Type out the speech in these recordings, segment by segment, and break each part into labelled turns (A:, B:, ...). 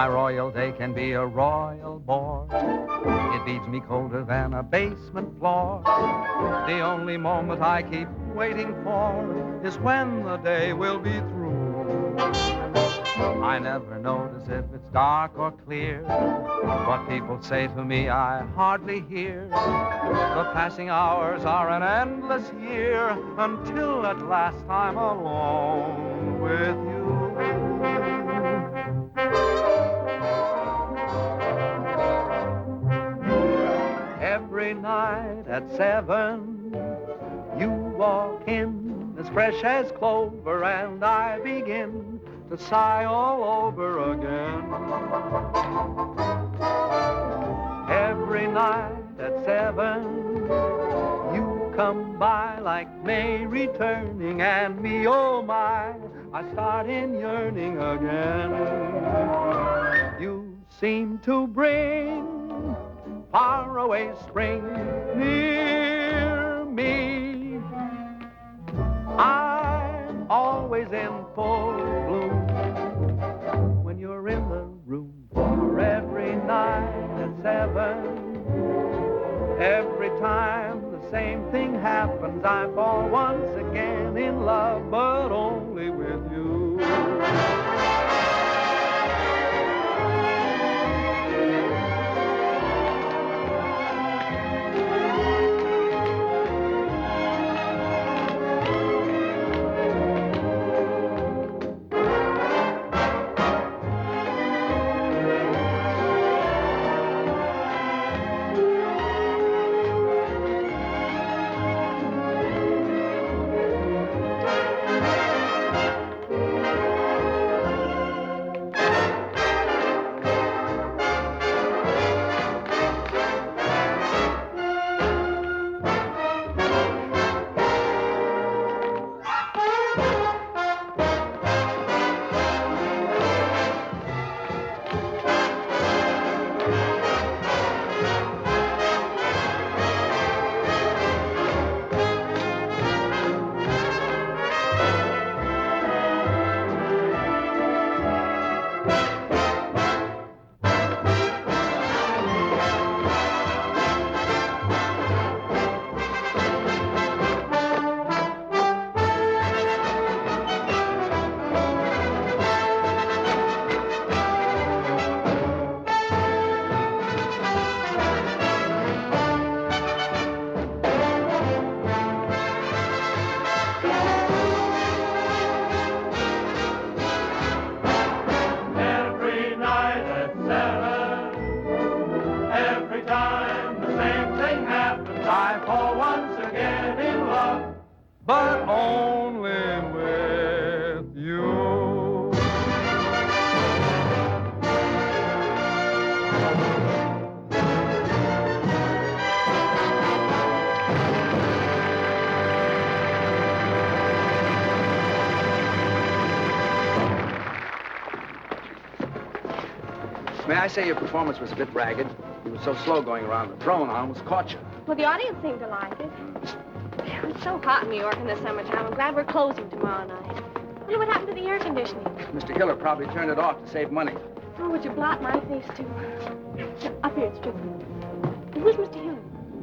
A: My royal day can be a royal bore. It beats me colder than a basement floor. The only moment I keep waiting for is when the day will be through. I never notice if it's dark or clear. What people say to me I hardly hear. The passing hours are an endless year until at last I'm alone with you. Every night at 7, you walk in as fresh as clover, and I begin to sigh all over again. Every night at 7, you come by like May returning, and me, oh my, I start in yearning again. You seem to bring faraway spring near me. I'm always in full bloom when you're in the room. For every night at 7, every time the same thing happens, I fall once again in love, but only with you.
B: May I say your performance was a bit ragged? You were so slow going around the throne, I almost caught you.
C: Well, the audience seemed to like it. It's so hot in New York in the summertime. I'm glad we're closing tomorrow night. I wonder what happened to the air conditioning.
B: Mr. Hiller probably turned it off to save money.
C: Oh, would you blot my face, too? Up here, it's Strickland. Who's Mr. Hiller?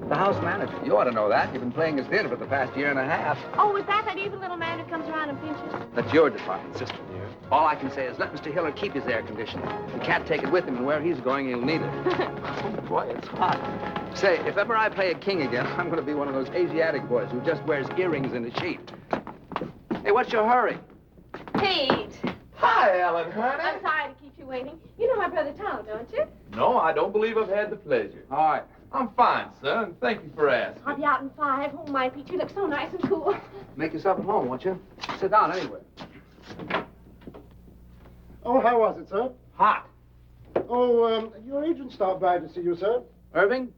B: The house manager. You ought to know that. You've been playing his theater for the past year and a half.
C: Oh, is that evil little man who comes around and pinches?
B: That's your department, sister dear. All I can say is let Mr. Hiller keep his air conditioning. He can't take it with him, and where he's going, he'll need it. Oh, boy, it's hot. Say, if ever I play a king again, I'm going to be one of those Asiatic boys who just wears earrings and a sheet. Hey, what's your hurry?
C: Pete.
D: Hi, Ellen, honey.
C: I'm sorry to keep you waiting. You know my brother Tom, don't you?
D: No, I don't believe I've had the pleasure.
B: All right.
D: I'm fine, sir, and thank you for asking.
C: I'll be out in 5. Oh, my, Pete, you look so nice and cool.
B: Make yourself at home, won't you? Sit down anywhere.
E: Oh, how was it, sir?
B: Hot.
E: Oh, your agent stopped by to see you, sir.
B: Irving,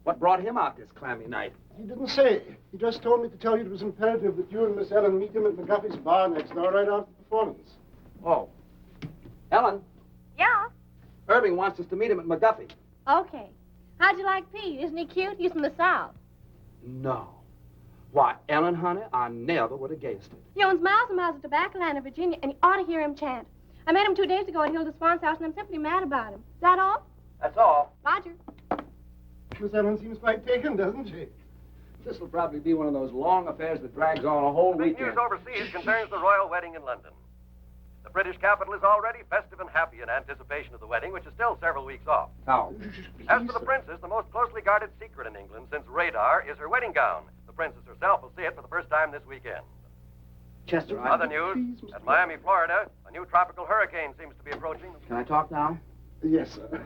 B: what brought him out this clammy night?
E: He didn't say. He just told me to tell you it was imperative that you and Miss Ellen meet him at McGuffey's bar next door right after the performance.
B: Oh. Ellen,
C: Yeah?
B: Irving wants us to meet him at McGuffey.
C: Okay. How'd you like Pete? Isn't he cute? He's from the South.
B: No. Why, Ellen, honey, I never would have guessed it.
C: He owns miles and miles of tobacco land in Virginia, and you ought to hear him chant. I met him 2 days ago at Hilda Swan's house, and I'm simply mad about him. Is that all?
B: That's all.
C: Roger.
E: Miss Ellen seems quite taken, doesn't she?
B: This will probably be one of those long affairs that drags on a whole
F: Big
B: weekend.
F: news overseas concerns the royal wedding in London. The British capital is already festive and happy in anticipation of the wedding, which is still several weeks off.
B: How?
F: As for the princess, the most closely guarded secret in England since radar is her wedding gown. The princess herself will see it for the first time this weekend.
B: Chester,
F: Other news, at Miami, Florida, a new tropical hurricane seems to be approaching.
B: Can I talk now?
E: Yes, sir.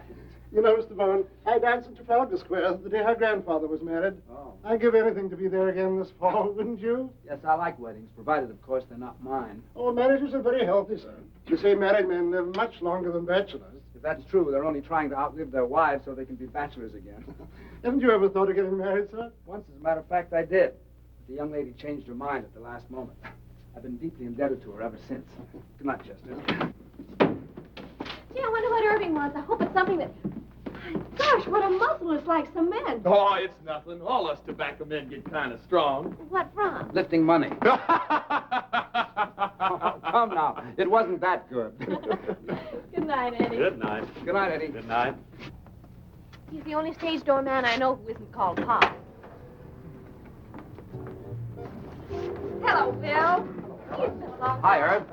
E: You know, Mr. Bowen, I danced in Trafalgar Square the day her grandfather was married.
B: Oh.
E: I'd give anything to be there again this fall, wouldn't you?
B: Yes, I like weddings, provided, of course, they're not mine.
E: Oh, marriages are very healthy, sir. You say married men live much longer than bachelors.
B: If that's true, they're only trying to outlive their wives so they can be bachelors again.
E: Haven't you ever thought of getting married, sir?
B: Once, as a matter of fact, I did. But the young lady changed her mind at the last moment. I've been deeply indebted to her ever since. Good night, Chester.
C: Gee, I wonder what Irving wants. I hope it's something that... My gosh, what a muscle. It's like cement.
D: Oh, it's nothing. All us tobacco men get kind of strong.
C: What from?
B: Lifting money. Oh, come now. It wasn't that good.
C: Good night, Eddie.
D: Good night.
B: Good night, Eddie.
D: Good night.
C: He's the only stage door man I know who isn't called Pop. Hello, Bill. It's been a long
B: Hi,
C: time.
B: Irv.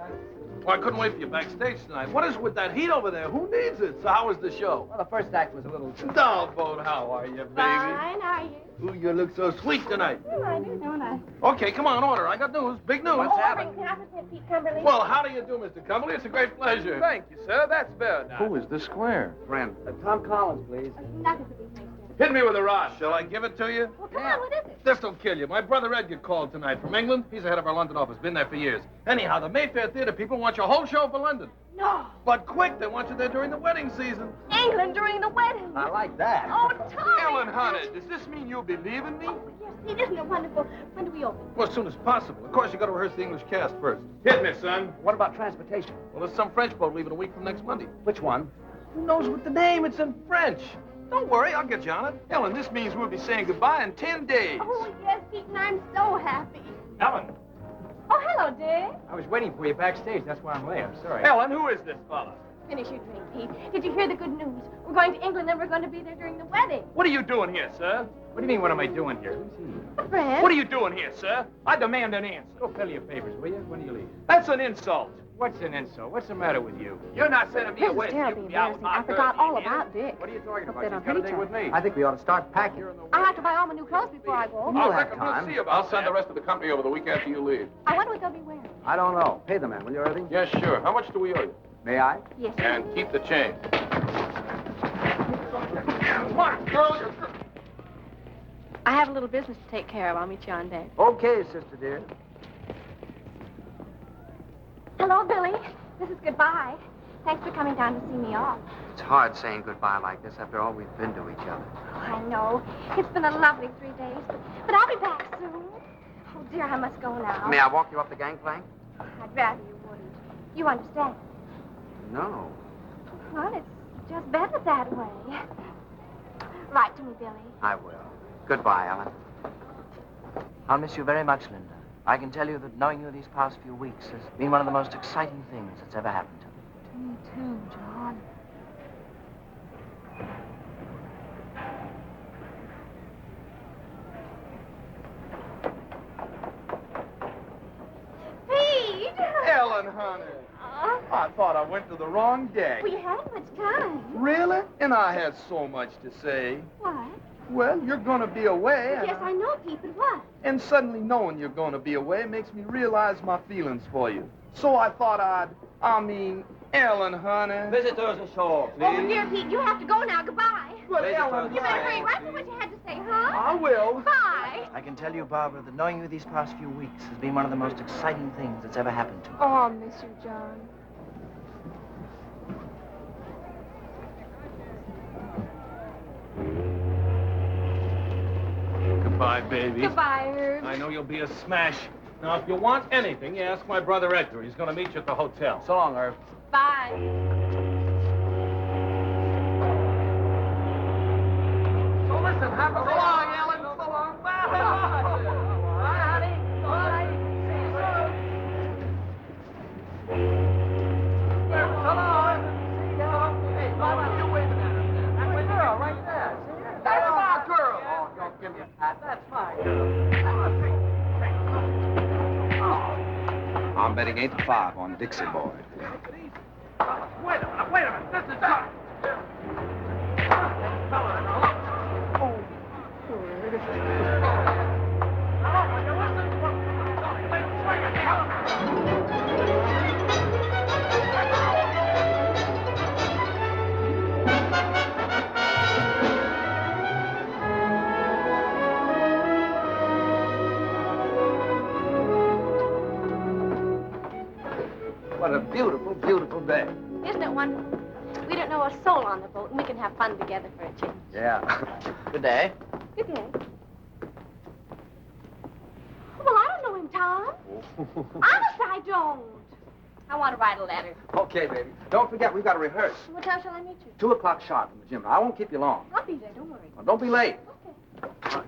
D: Well, I couldn't wait for you backstage tonight. What is it with that heat over there? Who needs it? So how was the show?
B: Well, the first act was a little...
D: Lawford, how are you, baby?
C: Fine, are you?
D: Ooh, you look so sweet tonight.
C: Oh, I do, don't I?
D: Okay, come on, order. I got news. Big news.
C: Oh, Irving, can I present Pete Cumberly?
D: Well, how do you do, Mr. Cumberly? It's a great pleasure. Thank you, sir. That's fair now.
G: Who is the square?
B: Friend. Tom Collins, please.
C: Nothing to be mixed in.
D: Hit me with a rod. Shall I give it to you?
C: Well, come on, what is it?
D: This will kill you. My brother Edgar called tonight from England. He's the head of our London office. Been there for years. Anyhow, the Mayfair Theater people want your whole show for London.
C: No.
D: But quick, they want you there during the wedding season.
C: England during the wedding.
B: I like that.
C: Oh, Tommy.
D: Ellen, honey, does this mean you'll be leaving me?
C: Oh, yes, Pete, isn't it wonderful? When do we open?
D: Well, as soon as possible. Of course, you got to rehearse the English cast first. Hit me, son.
B: What about transportation?
D: Well, there's some French boat leaving a week from next Monday.
B: Which one?
D: Who knows what the name? It's in French. Don't worry, I'll get you on it. Ellen, this means we'll be saying goodbye in 10 days.
C: Oh, yes, Pete, and I'm so happy.
D: Ellen.
C: Oh, hello, Dick.
B: I was waiting for you backstage. That's why I'm late. I'm sorry.
D: Ellen, who is this fella?
C: Finish your drink, Pete. Did you hear the good news? We're going to England, and we're going to be there during the wedding.
D: What are you doing here, sir?
B: What do you mean, what am I doing here? Who's he?
C: A friend.
D: What are you doing here, sir? I demand an answer.
B: Go fill your papers, will you? When do you leave?
D: That's an insult.
B: What's an insult? What's the matter with you?
D: You're not sending me
C: This
D: away.
C: is
D: so you
C: terribly
D: can be out with
C: embarrassing.
D: my
C: I forgot
D: girl,
C: all
D: you hear?
C: about Dick.
B: What are you talking
C: Hope
B: about?
C: they
B: She's
C: don't
B: got a
C: hate
B: date
C: each
B: with
C: other.
B: me. I think we ought to start packing.
C: I'll have to buy all my new clothes before I go.
D: I
B: You'll
D: reckon
B: have time.
D: we'll see about
G: I'll send
D: that.
G: the rest of the company over the week after you leave.
C: I wonder what they'll be wearing.
B: I don't know. Pay the man, will you, Irving?
G: Yes, sure. How much do we owe you?
B: May I?
C: Yes.
G: And keep the change.
D: Come on, girl.
C: I have a little business to take care of. I'll meet you on deck.
B: Okay, sister dear.
C: Hello, Billy. This is goodbye. Thanks for coming down to see me off.
B: It's hard saying goodbye like this after all we've been to each other.
C: Oh, I know. It's been a lovely 3 days, but I'll be back soon. Oh, dear, I must go now.
B: May I walk you up the gangplank?
C: I'd rather you wouldn't. You understand?
B: No.
C: Well, it's just better that way. Write to me, Billy.
B: I will. Goodbye, Ellen.
H: I'll miss you very much, Linda. I can tell you that knowing you these past few weeks has been one of the most exciting things that's ever happened to me.
C: To me, too, John. Pete!
D: Ellen, honey. I thought I went to the wrong day.
C: We hadn't much time.
D: Really? And I had so much to say.
C: What?
D: Well, you're going to be away.
C: Yes, I know, Pete, but what?
D: And suddenly knowing you're going to be away makes me realize my feelings for you. So I thought Ellen, honey.
B: Visitors ashore,
C: Oh, dear Pete, you have to go now. Goodbye.
D: But Ellen,
C: You better hurry. Write me what you had to say, huh?
D: I will.
C: Bye.
H: I can tell you, Barbara, that knowing you these past few weeks has been one of the most exciting things that's ever happened to me.
C: Oh, I'll miss you, John.
D: Goodbye, baby.
C: Goodbye, Irv.
D: I know you'll be a smash. Now, if you want anything, you ask my brother Edgar. He's going to meet you at the hotel.
B: So long, Irv.
C: Bye.
D: So listen, have a... So long, Ellen. So long. Bye.
C: Bye, honey. Bye. See you soon.
D: They're
B: wedding 8 to 5 on Dixie Boy.
F: Wait a minute. This is not...
B: What a beautiful, beautiful day.
C: Isn't it wonderful? We don't know a soul on the boat, and we can have fun together for a change.
B: Yeah.
H: Good day.
C: Good day. Well, I don't know him, Tom. Honest, I don't. I want to write a letter.
B: Okay, baby. Don't forget, we've got to rehearse.
C: What time shall I meet you?
B: 2 o'clock sharp in the gym. I won't keep you long.
C: I'll be there, don't worry.
B: Well, don't be late.
C: Okay.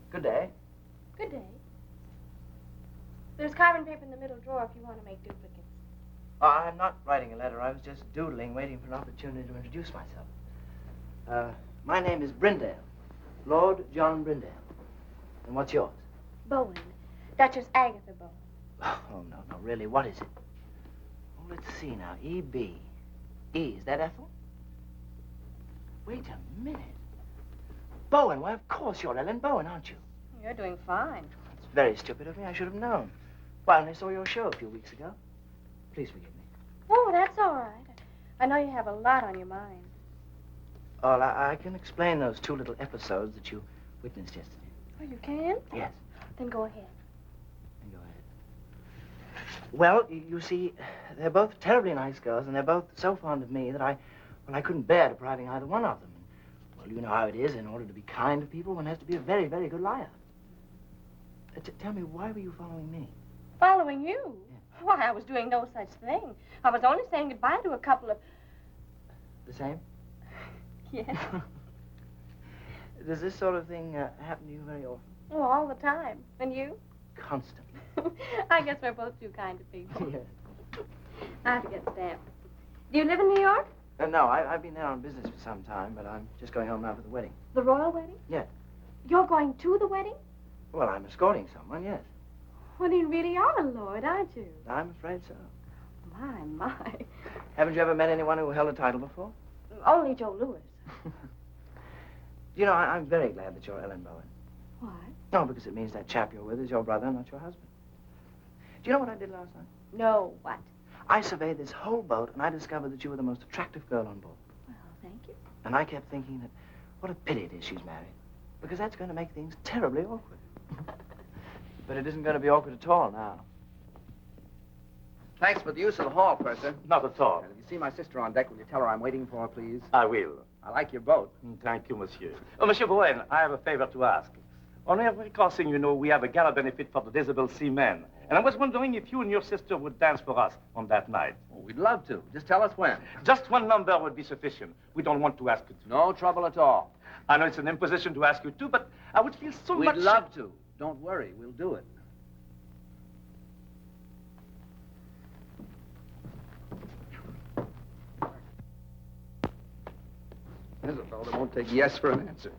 H: Good day.
C: Good day. There's carbon paper in the middle drawer if you want to make duplicates.
H: Oh, I'm not writing a letter. I was just doodling, waiting for an opportunity to introduce myself. My name is Brindale. Lord John Brindale. And what's yours?
C: Bowen. Duchess Agatha Bowen.
H: Oh, no, really, what is it? Oh, let's see now. E.B. E, is that Ethel? Wait a minute. Bowen, why, of course you're Ellen Bowen, aren't you?
C: You're doing fine.
H: It's very stupid of me. I should have known. Well, I only saw your show a few weeks ago. Please forgive me.
C: Oh, that's all right. I know you have a lot on your mind.
H: Oh, I can explain those 2 little episodes that you witnessed yesterday.
C: Oh, you can?
H: Yes.
C: Then go ahead.
H: Then go ahead. Well, you see, they're both terribly nice girls, and they're both so fond of me that I couldn't bear depriving either one of them. Well, you know how it is. In order to be kind to people, one has to be a very, very good liar. Tell me, why were you following me?
C: Following you?
H: Yeah.
C: Why, I was doing no such thing. I was only saying goodbye to a couple of...
H: The same?
C: Yes.
H: Does this sort of thing happen to you very often?
C: Oh, all the time. And you?
H: Constantly.
C: I guess we're both two kind of people.
H: Yes.
C: I have to get stamped. Do you live in New York?
H: No, I've been there on business for some time, but I'm just going home now for the wedding.
C: The royal wedding?
H: Yes.
C: You're going to the wedding?
H: Well, I'm escorting someone, yes.
C: Well, you really are a lord, aren't you?
H: I'm afraid so.
C: My.
H: Haven't you ever met anyone who held a title before?
C: Only Joe Louis.
H: You know, I'm very glad that you're Ellen Bowen.
C: Why?
H: No, because it means that chap you're with is your brother, not your husband. Do you know what I did last night?
C: No, what?
H: I surveyed this whole boat, and I discovered that you were the most attractive girl on board.
C: Well, thank you.
H: And I kept thinking that what a pity it is she's married, because that's going to make things terribly awkward. But it isn't going to be awkward at all now.
B: Thanks for the use of the hall, Purser.
G: Not at all.
B: And if you see my sister on deck, will you tell her I'm waiting for her, please?
G: I will.
B: I like your boat.
G: Thank you, monsieur. Oh, Monsieur Bowen, I have a favor to ask. On every crossing, you know, we have a gala benefit for the disabled seamen. And I was wondering if you and your sister would dance for us on that night.
B: Oh, we'd love to. Just tell us when.
G: Just one number would be sufficient. We don't want to ask you to.
B: No trouble at all.
G: I know it's an imposition to ask you to, but I would feel so much...
B: We'd love to. Don't worry. We'll do it. There's a fellow that won't take yes for an answer.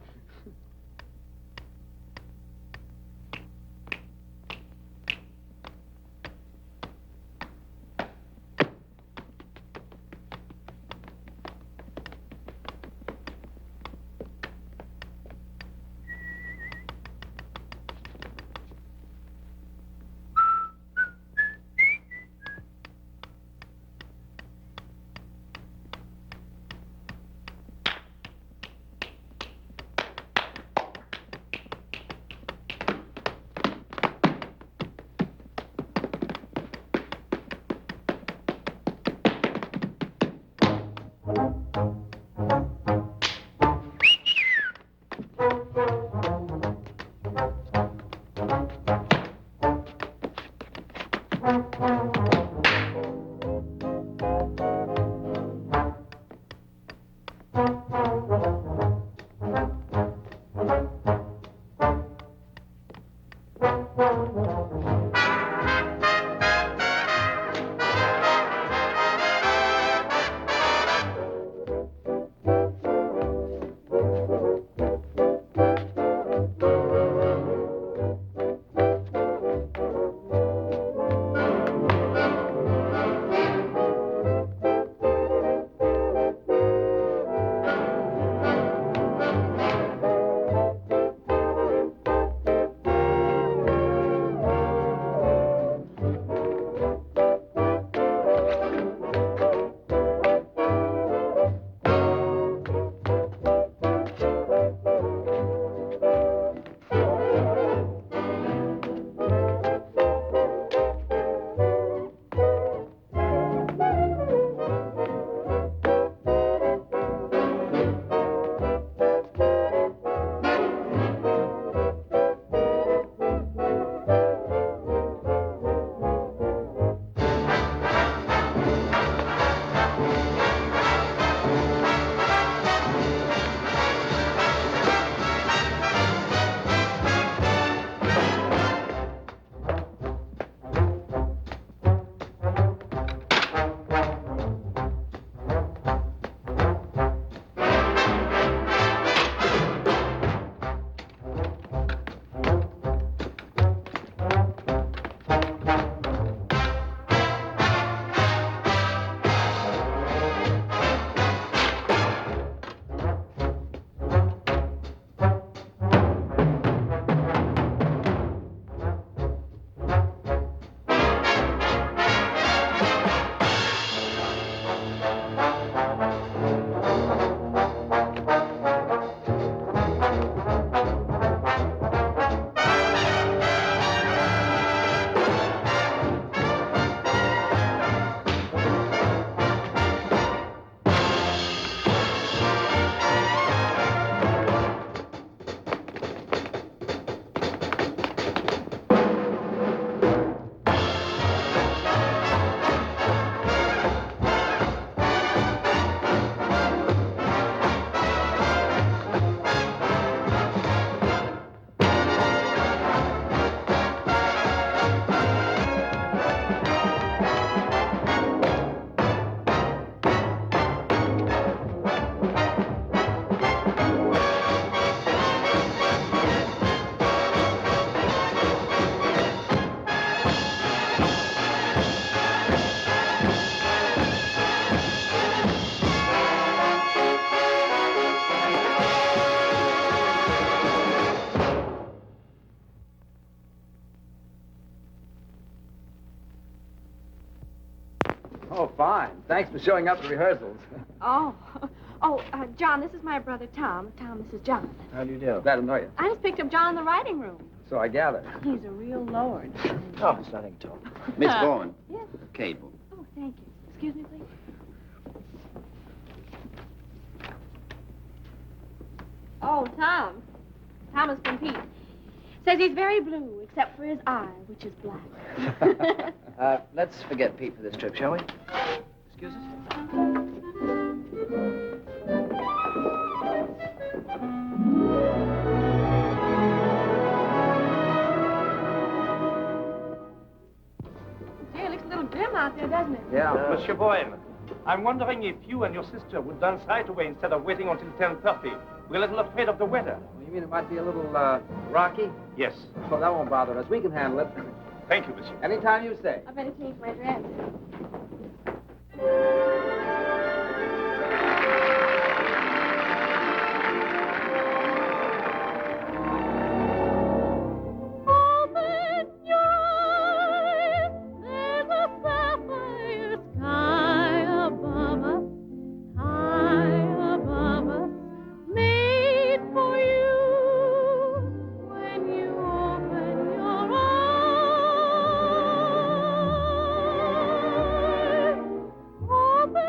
B: Thanks for showing up at rehearsals.
C: Oh. John, this is my brother Tom. Tom, this is John.
B: How do you do? Glad to know you.
C: I just picked up John in the writing room.
B: So I gather.
C: He's a real lord.
H: Oh, it's nothing at all.
I: Miss Bowen.
C: Yes.
I: Cable.
C: Oh, thank you. Excuse me, please. Oh, Tom. Thomas from Pete. Says he's very blue, except for his eye, which is black.
B: Let's forget Pete for this trip, shall we? Excuse us?
C: Gee, it looks a little grim out there, doesn't it?
B: Yeah.
G: Monsieur Bowen, I'm wondering if you and your sister would dance right away instead of waiting until 10:30. We're a little afraid of the weather.
B: You mean it might be a little, rocky?
G: Yes.
B: Well, that won't bother us. We can handle it.
G: Thank you, monsieur.
B: Anytime you say.
C: I better change my dress.
J: Open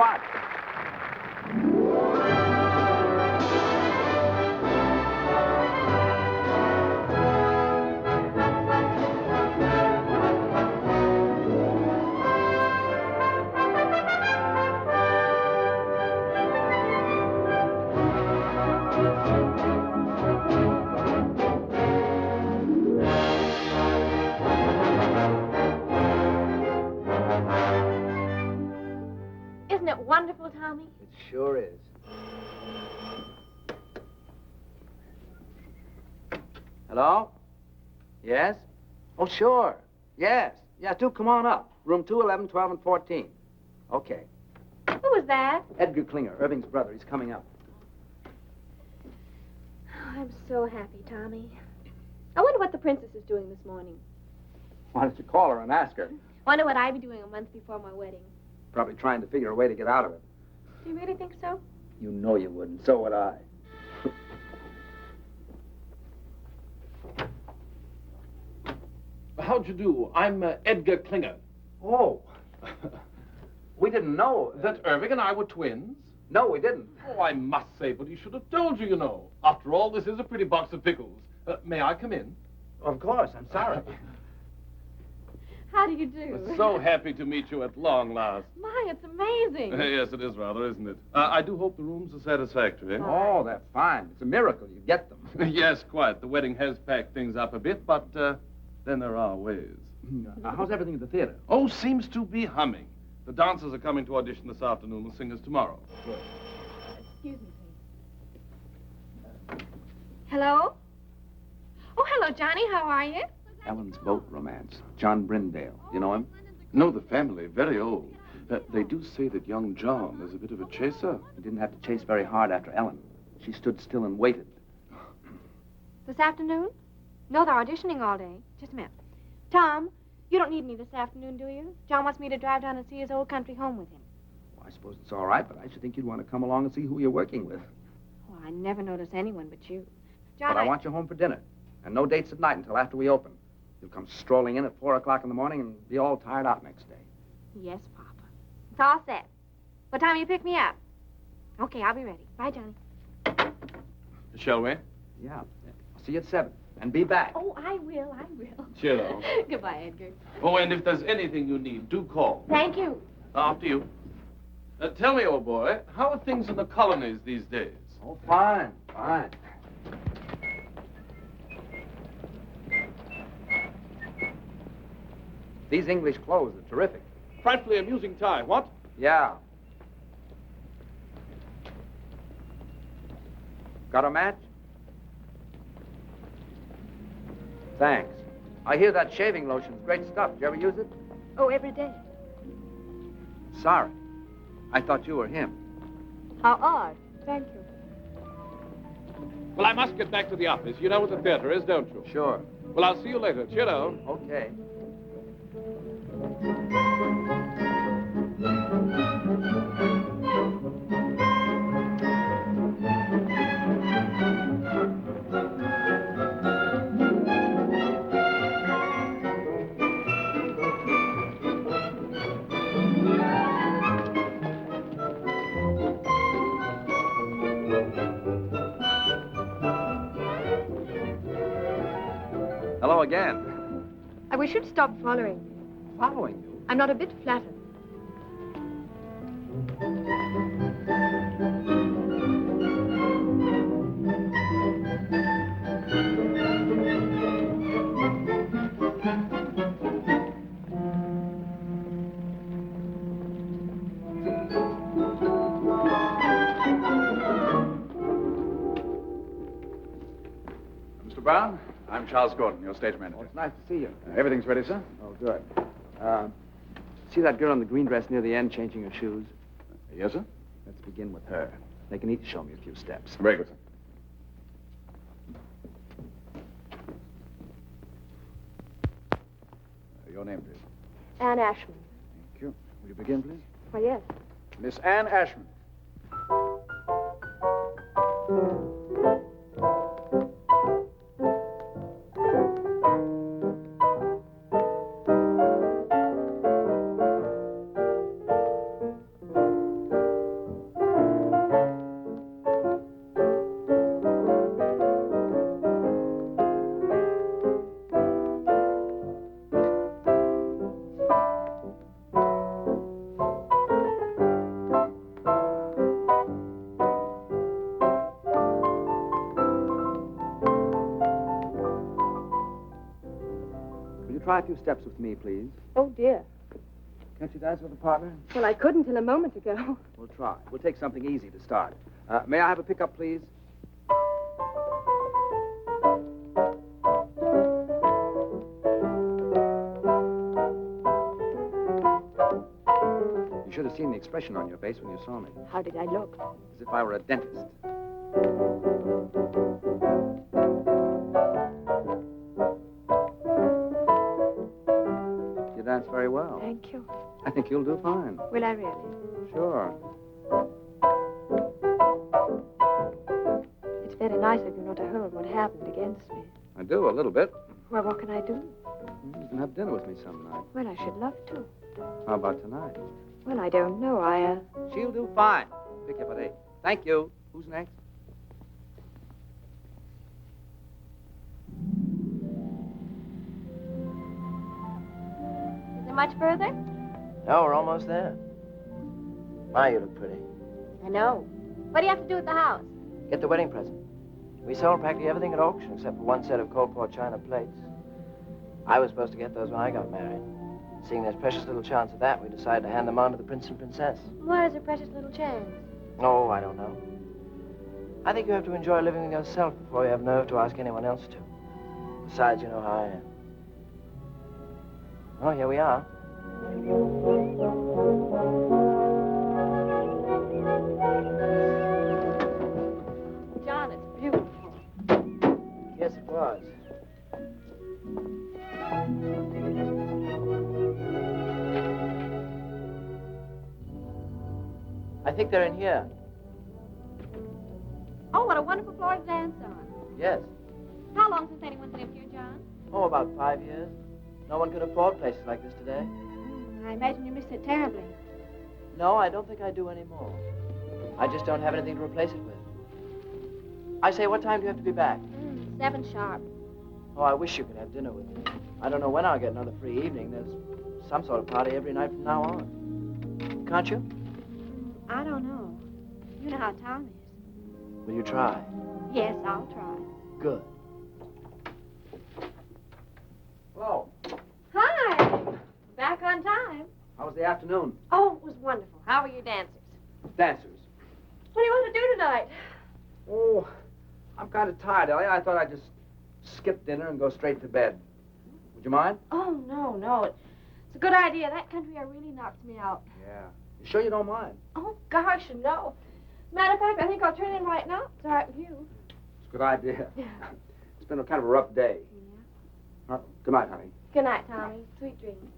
B: What?
C: Isn't it wonderful, Tommy?
B: It sure is. Hello? Yes? Oh, sure. Yes. Yeah, do come on up. Room 2, 11, 12, and 14. Okay.
C: Who was that?
B: Edgar Klinger, Irving's brother. He's coming up.
C: Oh, I'm so happy, Tommy. I wonder what the princess is doing this morning.
B: Why don't you call her and ask her?
C: Wonder what I'd be doing a month before my wedding.
B: Probably trying to figure a way to get out of it.
C: Do you really think so?
B: You know you wouldn't. So would I.
I: How'd you do? I'm Edgar Klinger.
B: Oh. We didn't know.
I: That Irving and I were twins?
B: No, we didn't.
I: Oh, I must say, but he should have told you, you know. After all, this is a pretty box of pickles. May I come in?
B: Of course. I'm sorry.
C: How do you do?
I: So happy to meet you at long last.
C: My, it's amazing.
I: Yes, it is rather, isn't it? I do hope the rooms are satisfactory.
B: Oh, they're fine. It's a miracle you get them.
I: Yes, quite. The wedding has packed things up a bit, but then there are ways.
B: How's everything at the theater?
I: Oh, seems to be humming. The dancers are coming to audition this afternoon, the singers tomorrow.
C: Excuse me, please. Hello? Oh, hello, Johnny. How are you?
B: Ellen's boat romance. John Brindale. You know him?
I: No, the family, very old. They do say that young John is a bit of a chaser.
B: He didn't have to chase very hard after Ellen. She stood still and waited.
C: This afternoon? No, they're auditioning all day. Just a minute. Tom, you don't need me this afternoon, do you? John wants me to drive down and see his old country home with him.
B: Well, I suppose it's all right, but I should think you'd want to come along and see who you're working with.
C: Oh, I never notice anyone but you. John,
B: But I want you home for dinner. And no dates at night until after we open. You'll come strolling in at 4 o'clock in the morning and be all tired out next day.
C: Yes, Papa. It's all set. What time will you pick me up? Okay, I'll be ready. Bye, Johnny.
I: Shall we?
B: Yeah. I'll see you at 7. And be back.
C: Oh, I will.
I: Cheerio.
C: Goodbye, Edgar.
I: Oh, and if there's anything you need, do call.
C: Thank you.
I: After you. Tell me, old boy, how are things in the colonies these days?
B: Oh, fine. Fine. These English clothes are terrific.
I: Frightfully amusing tie, what?
B: Yeah. Got a match? Thanks. I hear that shaving lotion's great stuff. Did you ever use it?
C: Oh, every day.
B: Sorry. I thought you were him.
C: How odd. Thank you.
I: Well, I must get back to the office. You know what the theater is, don't you?
B: Sure.
I: Well, I'll see you later. Cheerio.
B: Okay. Hello again.
C: I wish you'd stop following me.
B: Following you?
C: I'm not a bit flattered.
J: Mr. Brown, I'm Charles Gordon, your stage manager.
B: Oh, it's nice to see you.
J: Everything's ready, sir?
B: Oh, good. See that girl in the green dress near the end changing her shoes?
J: Yes, sir?
B: Let's begin with her. They can each show me a few steps.
J: Very good, sir. Your name, please.
C: Anne Ashmond.
J: Thank you. Will you begin, please?
C: Why, yes.
J: Miss Anne Ashmond.
B: try a few steps with me, please?
C: Oh, dear.
B: Can't you dance with a partner?
C: Well, I couldn't till a moment ago.
B: We'll try. We'll take something easy to start. May I have a pickup, please? You should have seen the expression on your face when you saw me.
C: How did I look?
B: As if I were a dentist. You dance very well.
C: Thank you.
B: I think you'll do fine.
C: Will I really?
B: Sure.
C: It's very nice of you not to hold what happened against me.
B: I do, a little bit.
C: Well, what can I do?
B: You can have dinner with me some night.
C: Well, I should love to.
B: How about tonight?
C: Well, I don't know.
B: She'll do fine. Pick you up at 8. Thank you. Who's next?
C: Is there much further?
H: No, we're almost there. My, you look pretty.
C: I know. What do you have to do at the house?
H: Get the wedding present. We sold practically everything at auction except for one set of cold pour china plates. I was supposed to get those when I got married. Seeing there's precious little chance of that, we decided to hand them on to the prince and princess.
C: Why is there precious little chance?
H: Oh, I don't know. I think you have to enjoy living with yourself before you have nerve to ask anyone else to. Besides, you know how I am. Oh, here we are.
C: John, it's beautiful.
H: Yes, it was. I think they're in here.
C: Oh, what a wonderful floor to dance on.
H: Yes.
C: How long since anyone's lived here, John?
H: Oh, about 5 years. No one could afford places like this today.
C: I imagine you miss it terribly.
H: No, I don't think I do anymore. I just don't have anything to replace it with. I say, what time do you have to be back?
C: 7 sharp.
H: Oh, I wish you could have dinner with me. I don't know when I'll get another free evening. There's some sort of party every night from now on. Can't you?
C: I don't know. You know how Tom is.
H: Will you try?
C: Yes, I'll try.
H: Good.
B: Hello.
C: Hi. Back on time.
B: How was the afternoon?
C: Oh, it was wonderful. How were your dancers?
B: Dancers.
C: What do you want to do tonight?
B: Oh, I'm kind of tired, Ellie. I thought I'd just skip dinner and go straight to bed. Would you mind?
C: Oh, no. It's a good idea. That country air really knocks me out.
B: Yeah. You sure you don't mind?
C: Oh, gosh, no. Matter of fact, I think I'll turn in right now. It's all right with you.
B: It's a good idea.
C: Yeah.
B: It's been a kind of a rough day.
C: Yeah.
B: Good night, honey.
C: Good night, Tommy. Sweet dreams.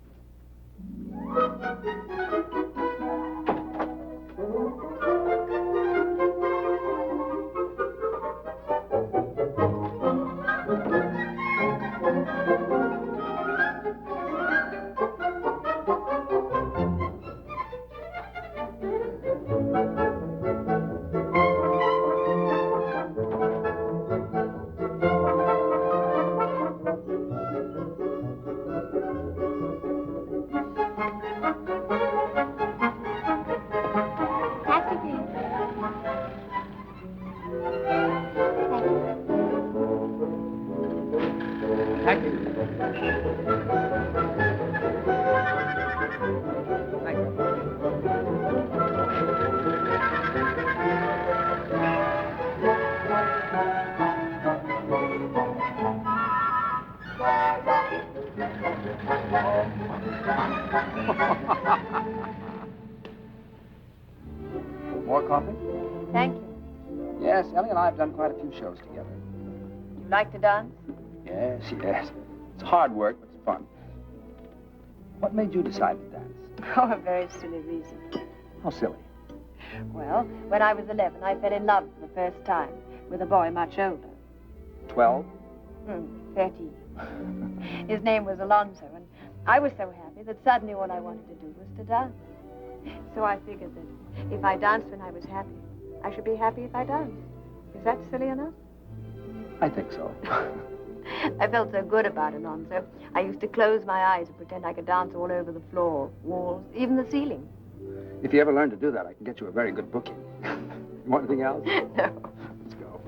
B: More coffee?
C: Thank you.
B: Yes, Ellie and I have done quite a few shows together.
C: You like to dance?
B: Yes. It's hard work, but it's fun. What made you decide to dance?
K: Oh, a very silly reason.
B: How silly.
K: Well, when I was 11, I fell in love for the first time with a boy much older.
B: 12?
K: 13. His name was Alonzo, and I was so happy that suddenly all I wanted to do was to dance. So I figured that if I danced when I was happy, I should be happy if I danced. Is that silly enough?
B: I think so.
K: I felt so good about Alonzo. I used to close my eyes and pretend I could dance all over the floor, walls, even the ceiling.
B: If you ever learn to do that, I can get you a very good booking. You want anything else?
K: No.
B: Let's go.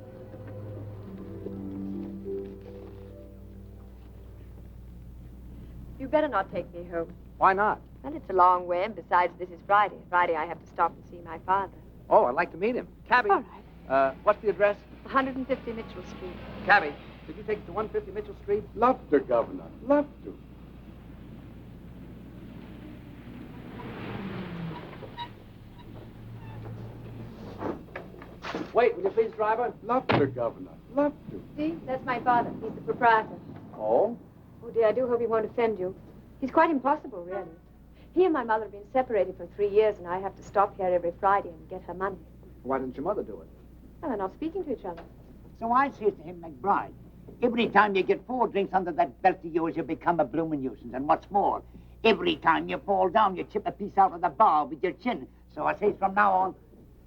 K: better not take me home.
B: Why not?
K: Well, it's a long way, and besides, this is Friday. Friday, I have to stop and see my father.
B: Oh, I'd like to meet him. Cabby.
K: All right.
B: What's the address?
K: 150 Mitchell Street.
B: Cabby, could you take it to 150 Mitchell Street?
J: Love to, Governor. Love to.
B: Wait, will you please, driver?
J: Love to, Governor. Love to.
K: See, that's my father. He's the proprietor.
B: Oh?
K: Oh, dear, I do hope he won't offend you. He's quite impossible, really. He and my mother have been separated for 3 years, and I have to stop here every Friday and get her money.
B: Why didn't your mother do it?
K: Well, they're not speaking to each other.
L: So I says to him, McBride, every time you get 4 drinks under that belt of yours, you become a blooming nuisance. And what's more, every time you fall down, you chip a piece out of the bar with your chin. So I says from now on,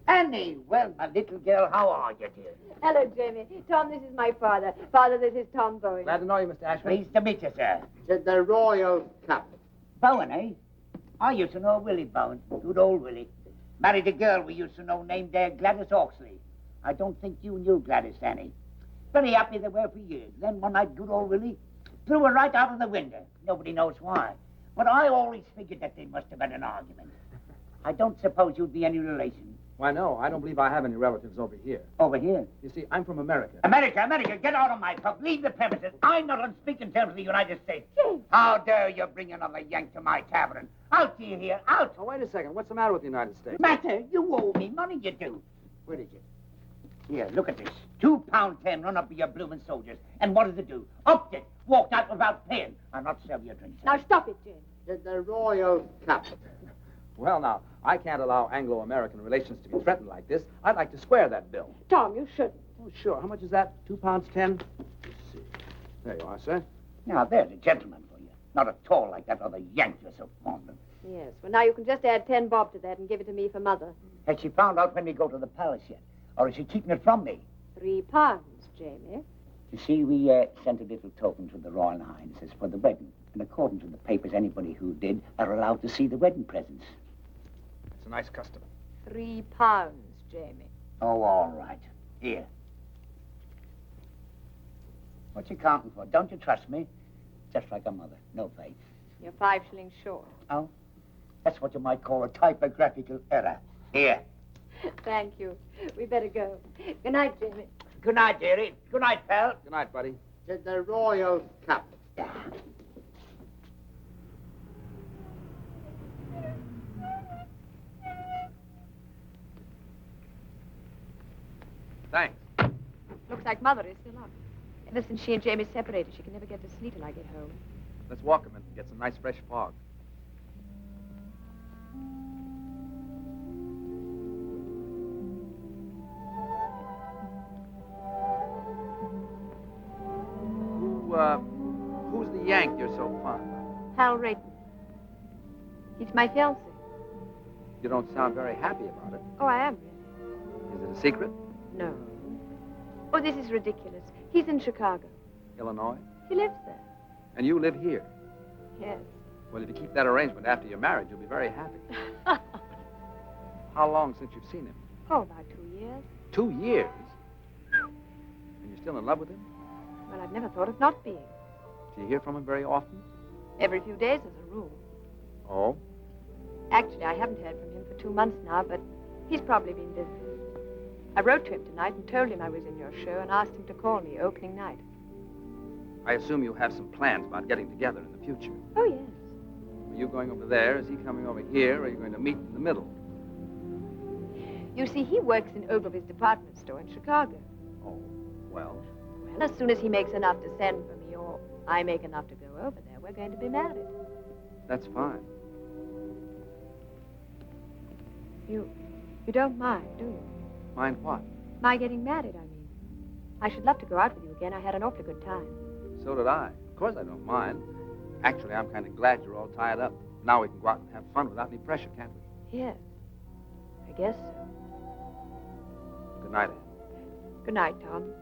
L: Annie, well, my little girl, how are you, dear?
K: Hello, Jamie. Tom, this is my father. Father, this is Tom Bowen.
B: Glad to know you, Mr. Ashmond.
L: Pleased to meet you, sir.
E: To the royal cup.
L: Bowen, eh? I used to know Willie Bowen. Good old Willie. Married a girl we used to know named Gladys Oxley. I don't think you knew Gladys, Annie. Very happy they were for years. Then one night, good old Willie threw her right out of the window. Nobody knows why. But I always figured that they must have had an argument. I don't suppose you'd be any relation.
B: Why, no, I don't believe I have any relatives over here.
L: Over here?
B: You see, I'm from America.
L: America, get out of my pub. Leave the premises. I'm not on speaking terms with the United States. How dare you bring another Yank to my tavern? Out, do you hear? Out.
B: Oh, wait a second. What's the matter with the United States?
L: Matter? You owe me money, you do. Where did you? Here, look at this. £2.10 run up with your bloomin' soldiers. And what did it do? Upped it. Walked out without paying. I'll not sell your drinks.
K: Now, stop it, Jim.
E: To the royal cup.
B: Well, now, I can't allow Anglo-American relations to be threatened like this. I'd like to square that bill.
K: Tom, you shouldn't.
B: Oh, sure. How much is that? £2.10? Let's see. There you are, sir.
L: Now, there's a gentleman for you. Not at all like that other Yank you're so fond of.
K: Yes, well, now you can just add 10 bob to that and give it to me for Mother.
L: Has she found out when we go to the palace yet? Or is she keeping it from me?
K: £3, Jamie.
L: You see, we sent a little token to the Royal Highnesses for the wedding. And according to the papers, anybody who did are allowed to see the wedding presents.
B: It's a nice custom.
K: £3, Jamie.
L: Oh, all right. Here. What you counting for? Don't you trust me? Just like a mother. No faith.
K: You're 5 shillings short.
L: Oh? That's what you might call a typographical error. Here.
K: Thank you. We better go. Good night, Jamie.
L: Good night, dearie. Good night, pal.
B: Good night, buddy.
E: To the royal cup.
B: Thanks.
K: Looks like Mother is still up. Ever since she and Jamie separated, she can never get to sleep till I get home.
B: Let's walk a minute and get some nice fresh fog. Who's the Yank you're so fond of?
K: Hal Rayton. He's my fiancé.
B: You don't sound very happy about it.
K: Oh, I am.
B: Is it a secret?
K: No. Oh, this is ridiculous. He's in Chicago.
B: Illinois?
K: He lives there.
B: And you live here?
K: Yes.
B: Well, if you keep that arrangement after you're married, you'll be very happy. How long since you've seen him?
K: Oh, about 2 years.
B: 2 years? And you're still in love with him?
K: Well, I've never thought of not being.
B: Do you hear from him very often?
K: Every few days as a rule.
B: Oh?
K: Actually, I haven't heard from him for 2 months now, but he's probably been busy. I wrote to him tonight and told him I was in your show and asked him to call me opening night.
B: I assume you have some plans about getting together in the future.
K: Oh, yes.
B: Are you going over there? Is he coming over here? Or are you going to meet in the middle?
K: You see, he works in Ogilvy's department store in Chicago.
B: Oh, well.
K: Well, as soon as he makes enough to send for me, or I make enough to go over there, we're going to be married.
B: That's fine.
K: You don't mind, do you?
B: Mind what?
K: My getting married, I mean. I should love to go out with you again. I had an awfully good time.
B: So did I. Of course I don't mind. Actually, I'm kind of glad you're all tied up. Now we can go out and have fun without any pressure, can't we?
K: Yes. I guess so.
B: Good night, Anne.
K: Good night, Tom.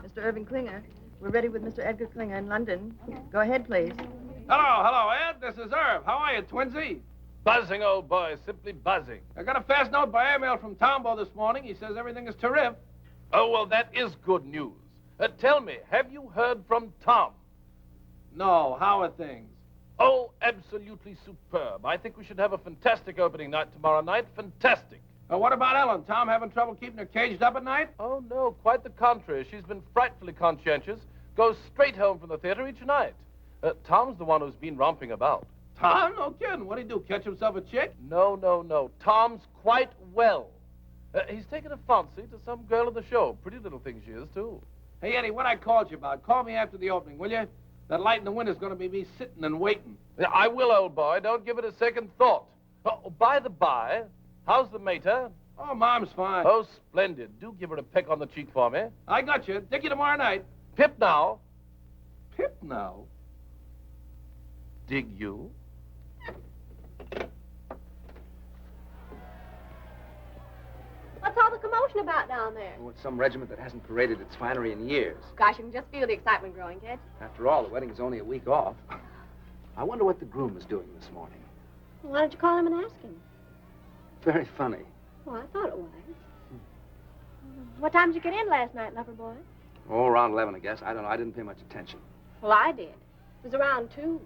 M: Mr. Irving Klinger. We're ready with Mr. Edgar Klinger in London. Go ahead, please.
I: Hello, Ed. This is Irv. How are you, twinsy? Buzzing, old boy, simply buzzing.
N: I got a fast note by airmail from Tombo this morning. He says everything is terrific.
I: Oh, well, that is good news. Tell me, have you heard from Tom?
N: No, how are things?
I: Oh, absolutely superb. I think we should have a fantastic opening night tomorrow night. Fantastic.
N: What about Ellen? Tom having trouble keeping her caged up at night?
I: Oh, no, quite the contrary. She's been frightfully conscientious. Goes straight home from the theater each night. Tom's the one who's been romping about.
N: Tom? No kidding. What'd he do, catch himself a chick?
I: No. Tom's quite well. He's taken a fancy to some girl at the show. Pretty little thing she is, too.
N: Hey, Eddie, what I called you about, call me after the opening, will you? That light in the window's going to be me sitting and waiting.
I: Yeah, I will, old boy. Don't give it a second thought. Oh, by the by, how's the mater?
N: Oh, Mom's fine.
I: Oh, splendid. Do give her a peck on the cheek for me.
N: I got you. Take you tomorrow night.
I: Pip now.
N: Pip now?
I: Dig you?
C: What's all the commotion about down there?
B: Oh, it's some regiment that hasn't paraded its finery in years.
C: Gosh, you can just feel the excitement growing, can't you?
B: After all, the wedding is only a week off. I wonder what the groom was doing this morning.
C: Why don't you call him and ask him?
B: Very funny.
C: Well, I thought it was. What time did you get in last night, lover boy?
B: Oh, around 11, I guess. I don't know. I didn't pay much attention.
C: Well, I did. It was around 2.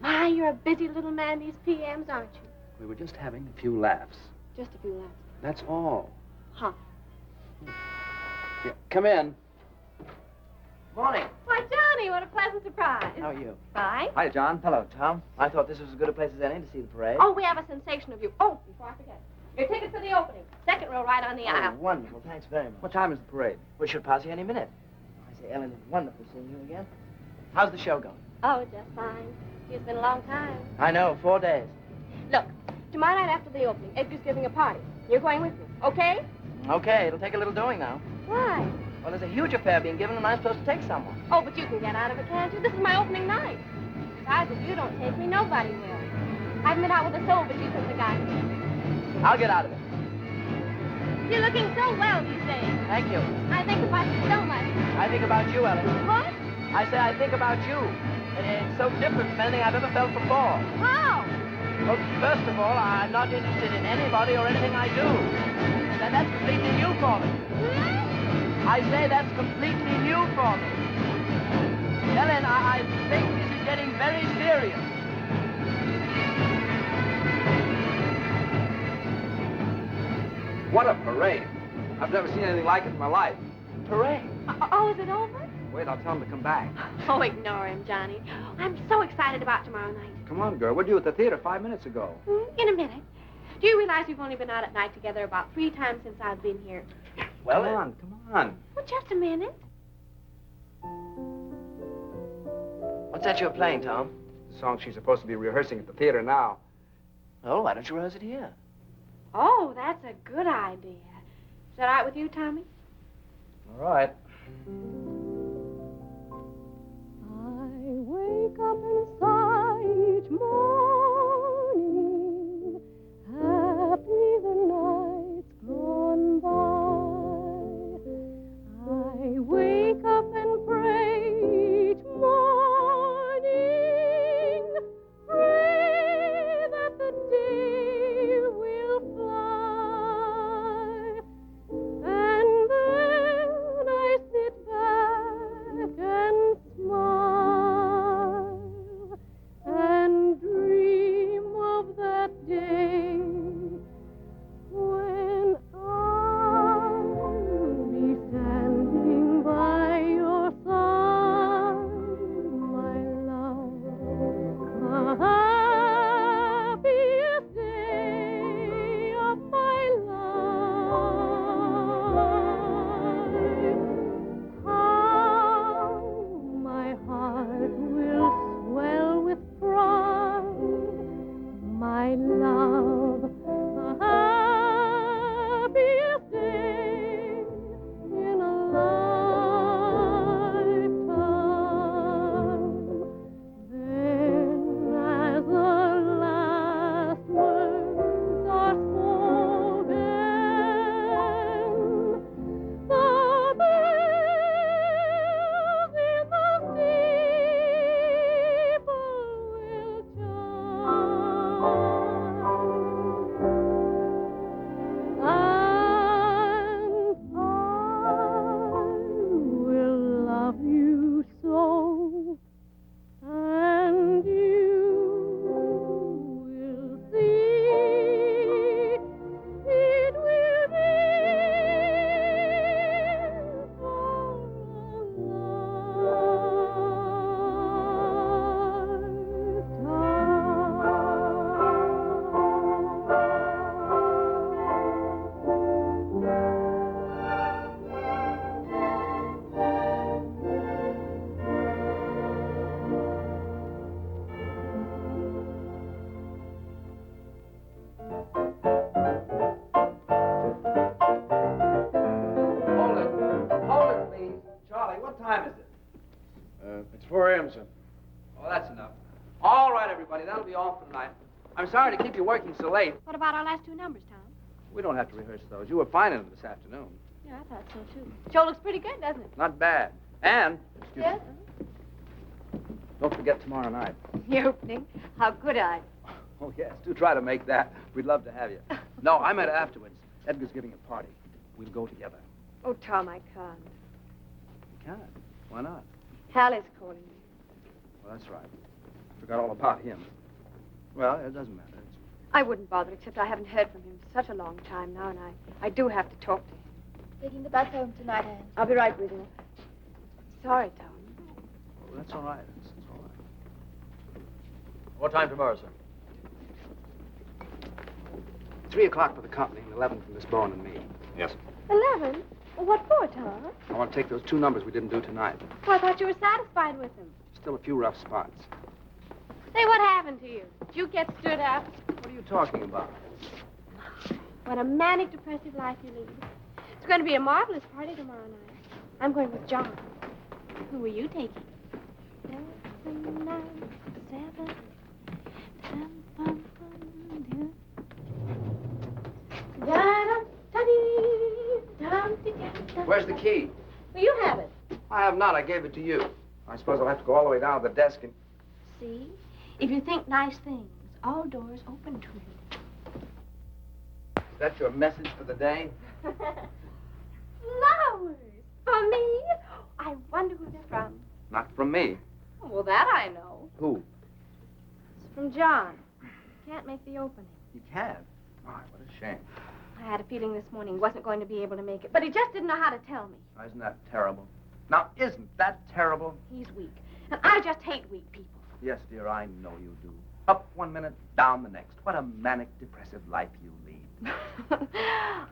C: My, you're a busy little man these PMs, aren't you?
B: We were just having a few laughs.
C: Just a few laughs.
B: That's all.
C: Huh.
B: Yeah, come in.
H: Morning.
C: Why, Johnny, what a pleasant surprise.
H: How are you?
C: Fine.
B: Hi, John.
H: Hello, Tom. I thought this was as good a place as any to see the parade.
C: Oh, we have a sensation of you. Oh, before I forget. Your ticket for the opening. Second row right on the aisle.
H: Wonderful. Thanks very much.
B: What time is the parade?
H: We should pass you any minute. I say, Ellen, it's wonderful seeing you again. How's the show going?
C: Oh, just fine. It's been a long time.
H: I know, 4 days.
C: Look, tomorrow night after the opening, Edgar's giving a party. You're going with me, okay?
H: Okay, it'll take a little doing now.
C: Why?
H: Well, there's a huge affair being given, and I'm supposed to take someone.
C: Oh, but you can get out of it, can't you? This is my opening night. Besides, if you don't take me, nobody will. I haven't been out with a soul but you since I got here.
H: I'll get out of it.
C: You're looking so well these days.
H: Thank you.
C: I think about you so much.
H: I think about you, Ellen.
C: What?
H: I say I think about you. It's so different from anything I've ever felt before.
C: How?
H: Well, first of all, I'm not interested in anybody or anything I do. And that's completely new for me. I say that's completely new for me. Ellen, I think this is getting very serious.
B: What a parade. I've never seen anything like it in my life.
H: Parade?
C: Oh, is it over?
B: Wait, I'll tell him to come back.
C: Oh, ignore him, Johnny. I'm so excited about tomorrow night.
B: Come on, girl. We're due at the theater 5 minutes ago.
C: In a minute. Do you realize we've only been out at night together about 3 times since I've been here?
B: Well, come on.
C: Well, just a minute.
H: What's that you're playing, Tom?
B: The song she's supposed to be rehearsing at the theater now.
H: Oh, why don't you rehearse it here?
C: Oh, that's a good idea. Is that all right with you, Tommy?
B: All right.
O: I wake up and sigh each morning, happy the night's gone by. I wake up and pray each morning, pray that the day will fly, and then I
B: Molly, what time is it?
J: It's 4 a.m., sir.
B: Oh, that's enough. All right, everybody, that'll be all for tonight. I'm sorry to keep you working so late.
C: What about our last two numbers, Tom?
B: We don't have to rehearse those. You were fine in them this afternoon.
C: Yeah, I thought so, too. Show looks pretty good, doesn't it?
B: Not bad. And,
C: Yes?
B: don't forget tomorrow night.
K: The opening? How could I?
B: Oh, yes, do try to make that. We'd love to have you. No, I meant afterwards. Edgar's giving a party. We'll go together.
K: Oh, Tom, I can't.
B: You can't. Why not?
K: Hal is calling me.
B: Well, that's right. I forgot all about him. Well, it doesn't matter.
K: I wouldn't bother, except I haven't heard from him for such a long time now, and I do have to talk to him.
C: Taking the bus home tonight, Anne.
K: I'll be right with you. Sorry, Tom.
B: Oh, that's all right. That's all right.
F: What time tomorrow, sir?
B: 3 o'clock for the company and 11 for Miss Bowen and me.
F: Yes.
C: 11? Well, what for, Tom?
B: I want to take those 2 numbers we didn't do tonight.
C: Oh, I thought you were satisfied with them.
B: Still a few rough spots.
C: Say, what happened to you? Did you get stood up?
B: What are you talking about?
C: What a manic, depressive life you lead. It's going to be a marvelous party tomorrow night. I'm going with John. Who are you taking? 7, 9, 7, 10, 1, 2.
B: Where's the key?
C: Well, you have it.
B: I have not. I gave it to you. I suppose I'll have to go all the way down to the desk and...
C: See? If you think nice things, all doors open to you.
B: Is that your message for the day?
C: Flowers! For me? I wonder who they're from.
B: Not from me.
C: Well, that I know.
B: Who?
C: It's from John. Can't make the opening.
B: You can't. My, what a shame.
C: I had a feeling this morning he wasn't going to be able to make it, but he just didn't know how to tell me.
B: Now, isn't that terrible? Now, isn't that terrible?
C: He's weak, and I just hate weak people.
B: Yes, dear, I know you do. Up 1 minute, down the next. What a manic, depressive life you lead.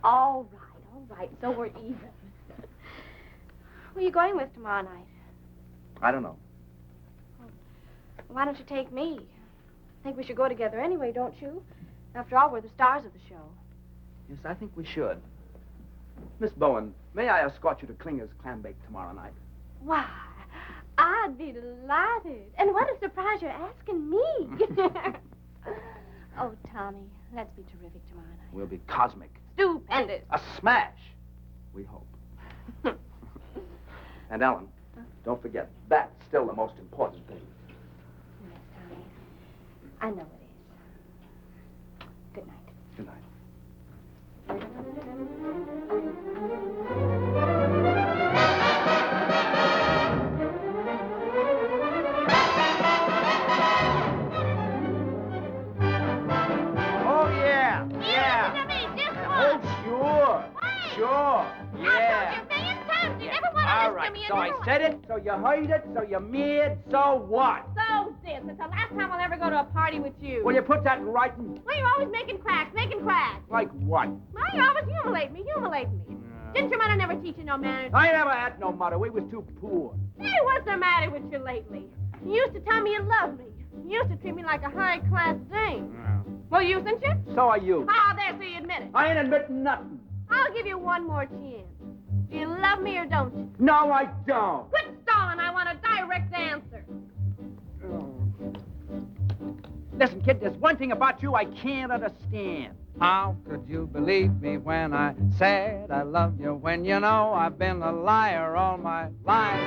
C: All right, so we're even. Who are you going with tomorrow night?
B: I don't know.
C: Why don't you take me? I think we should go together anyway, don't you? After all, we're the stars of the show.
B: Yes, I think we should. Miss Bowen, may I escort you to Klinger's clam bake tomorrow night?
C: Why, I'd be delighted. And what a surprise you're asking me. Oh, Tommy, let's be terrific tomorrow night.
B: We'll be cosmic.
C: Stupendous.
B: A smash. We hope. And Ellen, don't forget, that's still the most important thing.
C: Yes, Tommy. I know it is. Good night.
B: Good night.
H: Oh, yeah. Oh, sure. Yeah. All right, so I said it, so you heard it, so you mad, so what?
C: So this. It's the last time I'll ever go to a party with you.
H: Will you put that in writing?
C: Well, you're always making cracks.
H: Like what?
C: Well, you always humiliate me. Didn't your mother never teach you no manners?
H: I never had no mother. We was too poor.
C: Hey, what's the matter with you lately? You used to tell me you loved me. You used to treat me like a high-class dame. Well, usen't you?
H: So are you.
C: Oh, there, so you admit it.
H: I ain't admitting nothing.
C: I'll give you one more chance. Do you love me or don't you?
H: No, I don't.
C: Quit stalling. I want a direct answer.
H: Listen, kid, there's one thing about you I can't understand.
A: How could you believe me when I said I loved you, when you know I've been a liar all my life?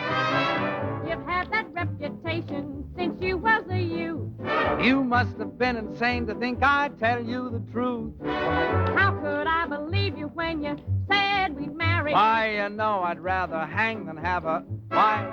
O: You've had that reputation since you was a youth.
A: You must have been insane to think I'd tell you the truth.
O: How could I believe you when you said we'd marry?
A: Why, you know I'd rather hang than have a wife.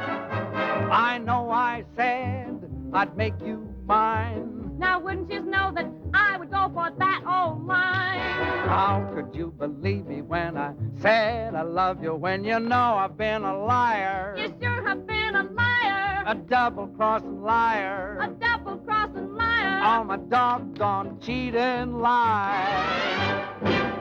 A: I know I said I'd make you mine.
O: Now, wouldn't you know that I would go for that old line?
A: How could you believe me when I said I love you, when you know I've been a liar?
O: You sure have been a liar.
A: A double-crossing liar.
O: A double-crossing liar.
A: All my doggone cheating lies.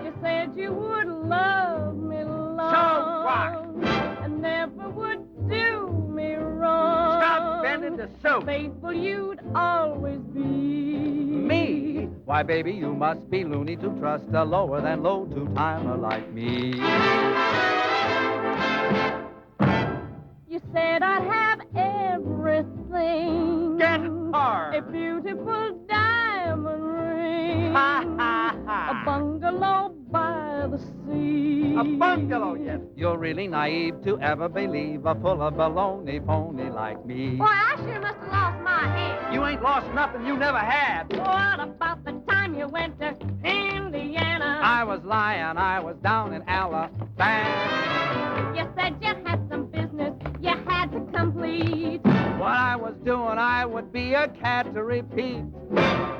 O: You said you would love me long.
H: So what?
O: And never would do me wrong.
H: Stop bending the soup.
O: Faithful you'd always be.
A: Me? Why, baby, you must be loony to trust a lower than low two-timer like me.
O: You said I'd have everything.
A: Get hard.
O: A beautiful diamond ring.
A: Ha, ha, ha.
O: A bungalow by the sea.
A: A bungalow, yes. You're really naive to ever believe a full of baloney pony like me.
O: Boy, I sure must have lost my head.
A: You ain't lost nothing you never had.
O: What about the time you went to Indiana?
A: I was lying, I was down in Alabama.
O: You said you had some business you had to complete.
A: What I was doing, I would be a cat to repeat.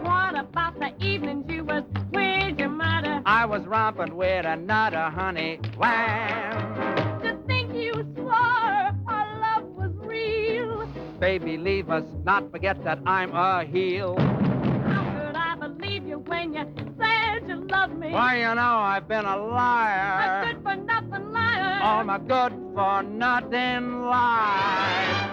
O: What about the evenings you was with your mother?
A: I was romping with another honey lamb.
O: To think you swore our love was real.
A: Baby, leave us, not forget that I'm a heel.
O: How could I believe you when you said you loved me?
A: Why, you know, I've been a liar.
O: A good-for-nothing liar.
A: All my good-for-nothing lies.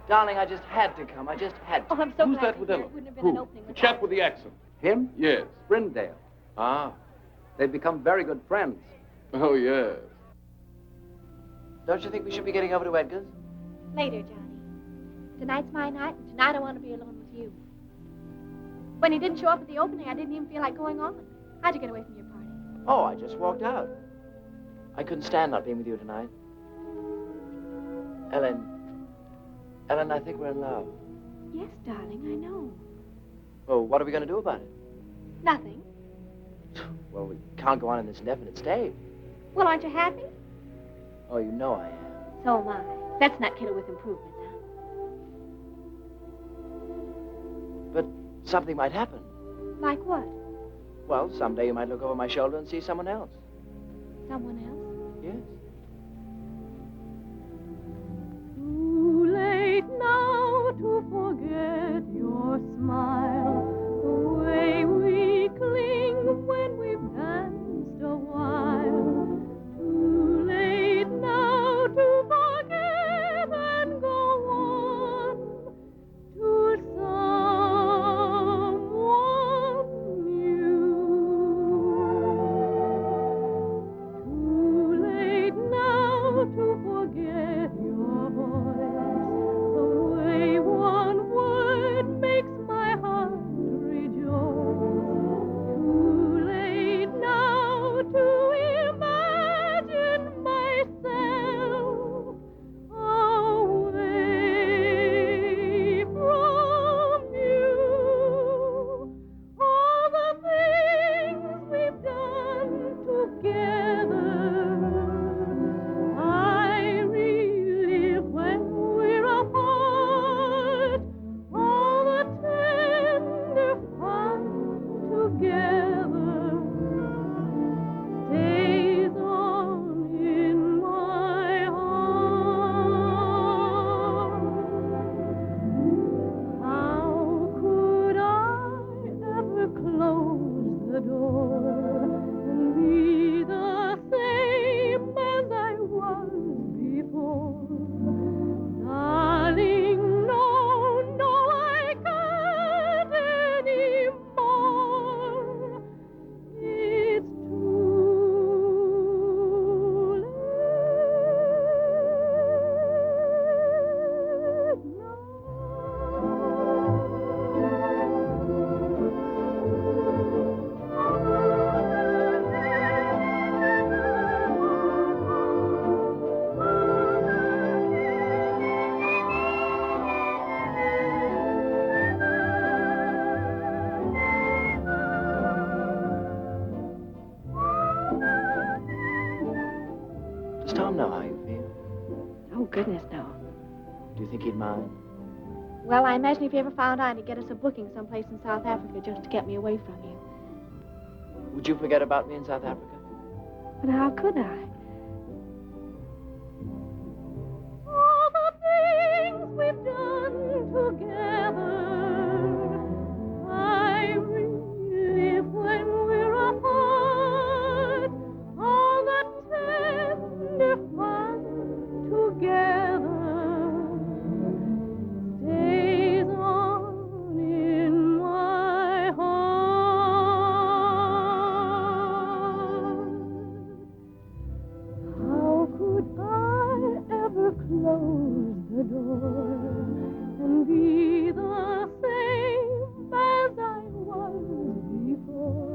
H: Darling, I just had to come. I just had to.
C: Oh, I'm so
N: Who's
C: glad
N: that with
C: you're
N: Ella?
C: here. It wouldn't have been
N: Who?
C: an opening
N: The
C: without
N: chap with the accent.
B: Him?
N: Yes.
B: Brindale.
N: Ah.
B: They've become very good friends.
N: Oh, yes.
H: Don't you think we should be getting over to Edgar's?
C: Later, Johnny. Tonight's my night, and tonight I want to be alone with you. When he didn't show up at the opening, I didn't even feel like going on. How'd you get away from your party?
H: Oh, I just walked out. I couldn't stand not being with you tonight. Ellen, I think we're in love.
C: Yes, darling, I know.
H: Well, what are we going to do about it?
C: Nothing.
H: Well, we can't go on in this indefinite state.
C: Well, aren't you happy?
H: Oh, you know I am.
C: So am I. Let's not kid her with improvements, huh?
H: But something might happen.
C: Like what?
H: Well, someday you might look over my shoulder and see someone else.
C: Someone else?
H: Yes.
O: Too late now to forget your smile, the way we cling when we've danced a while. Too late now to forget and go on to someone new. Too late now to forget your voice, the way one word makes my heart rejoice. Too late now to imagine myself away from you. All the things we've done together, I relive when we're apart. All the tender fun together stays on in my heart. How could I ever close the door and be the same as I was before? Darling, no, no, I can't anymore. It's too late now.
H: Does Tom know how you feel?
C: Oh, goodness, no.
H: Do you think he'd mind?
C: Well, I imagine if he ever found out, he'd get us a booking someplace in South Africa just to get me away from you.
H: Would you forget about me in South Africa?
C: But how could I?
O: All the things we've done together, I relive when we're apart. All the tender fun together stays on in my heart. How could I ever close the door and be the same as I was before?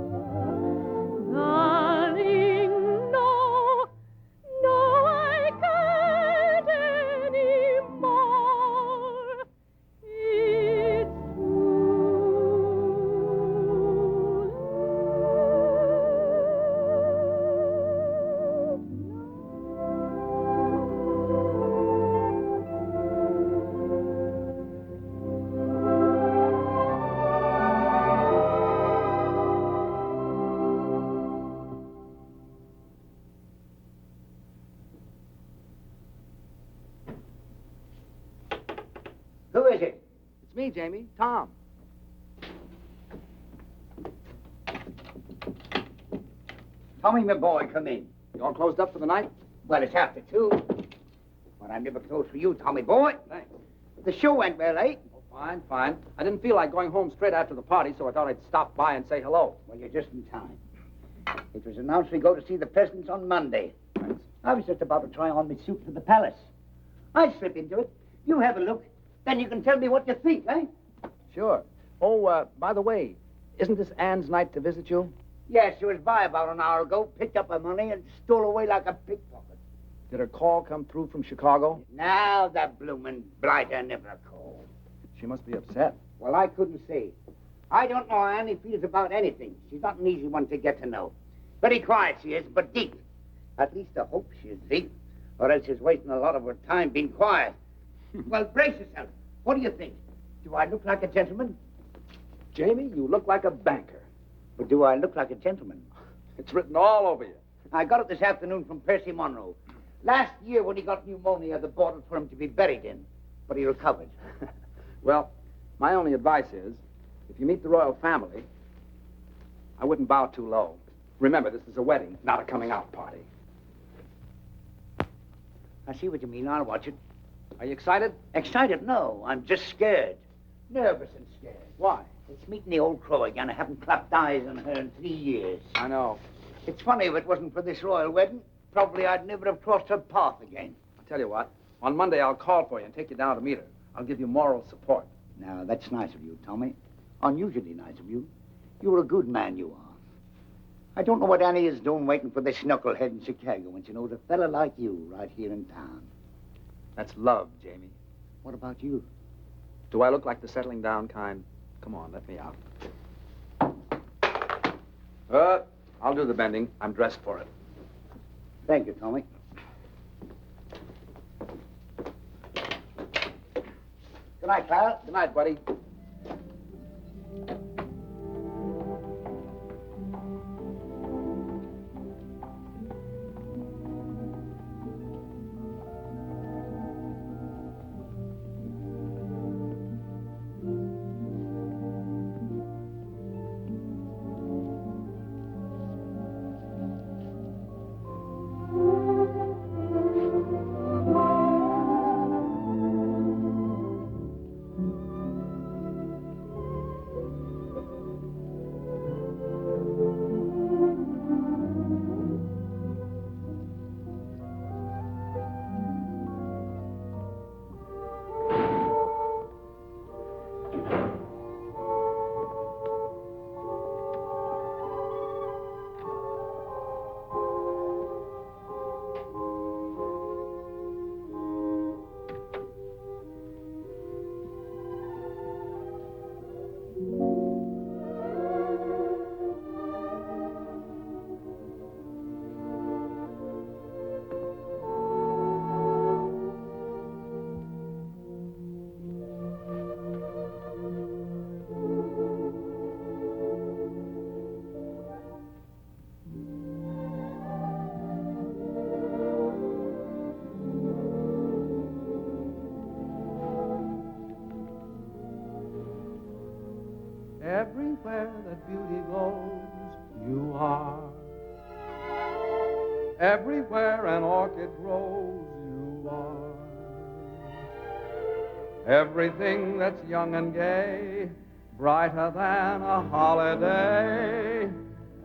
O: Darling, no, no, I can't anymore. It's
L: Who is it?
B: It's me, Jamie. Tom.
L: Tommy, my boy, come in.
B: You all closed up for the night?
L: Well, it's after 2. But I'm never close for you, Tommy boy.
B: Thanks.
L: The show went well, eh?
B: Oh, fine, fine. I didn't feel like going home straight after the party, so I thought I'd stop by and say hello.
L: Well, you're just in time. It was announced we go to see the presidents on Monday.
B: Thanks.
L: I was just about to try on my suit for the palace. I slip into it. You have a look. Then you can tell me what you think, eh?
B: Sure. Oh, by the way, isn't this Anne's night to visit you?
L: Yes, she was by about an hour ago, picked up her money, and stole away like a pickpocket.
B: Did her call come through from Chicago?
L: Now the bloomin' blighter never called.
B: She must be upset.
L: Well, I couldn't say. I don't know how Annie feels about anything. She's not an easy one to get to know. Very quiet she is, but deep. At least I hope she is deep, or else she's wasting a lot of her time being quiet. Well, brace yourself. What do you think? Do I look like a gentleman?
B: Jamie, you look like a banker.
L: But do I look like a gentleman?
B: It's written all over you.
L: I got it this afternoon from Percy Monroe. Last year when he got pneumonia, they bought it for him to be buried in. But he recovered.
B: Well, my only advice is, if you meet the royal family, I wouldn't bow too low. Remember, this is a wedding, not a coming-out party.
L: I see what you mean. I'll watch it.
B: Are you excited?
L: Excited? No, I'm just scared. Nervous and scared.
B: Why?
L: It's meeting the old crow again. I haven't clapped eyes on her in 3 years.
B: I know.
L: It's funny, if it wasn't for this royal wedding, probably I'd never have crossed her path again.
B: I'll tell you what. On Monday, I'll call for you and take you down to meet her. I'll give you moral support.
L: Now, that's nice of you, Tommy. Unusually nice of you. You're a good man, you are. I don't know what Annie is doing waiting for this knucklehead in Chicago when she knows a fella like you right here in town.
B: That's love, Jamie.
L: What about you?
B: Do I look like the settling down kind? Come on, let me out. I'll do the bending. I'm dressed for it.
L: Thank you, Tommy. Good night, Clara.
B: Good night, buddy.
A: Everywhere that beauty goes, you are. Everywhere an orchid grows, you are. Everything that's young and gay, brighter than a holiday.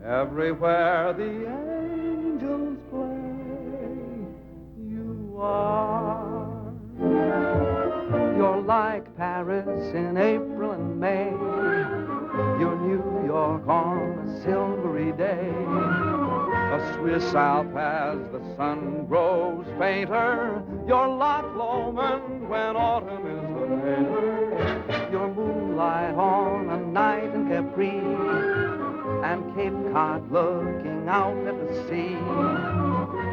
A: Everywhere the angels play, you are. You're like Paris in April and May. You're New York on a silvery day. A Swiss Alp as the sun grows fainter. You're Loch Lomond when autumn is the mater. You're moonlight on a night in Capri, and Cape Cod looking out at the sea.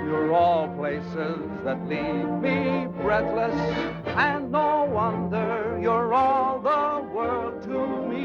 A: You're all places that leave me breathless, and no wonder you're all the world to me.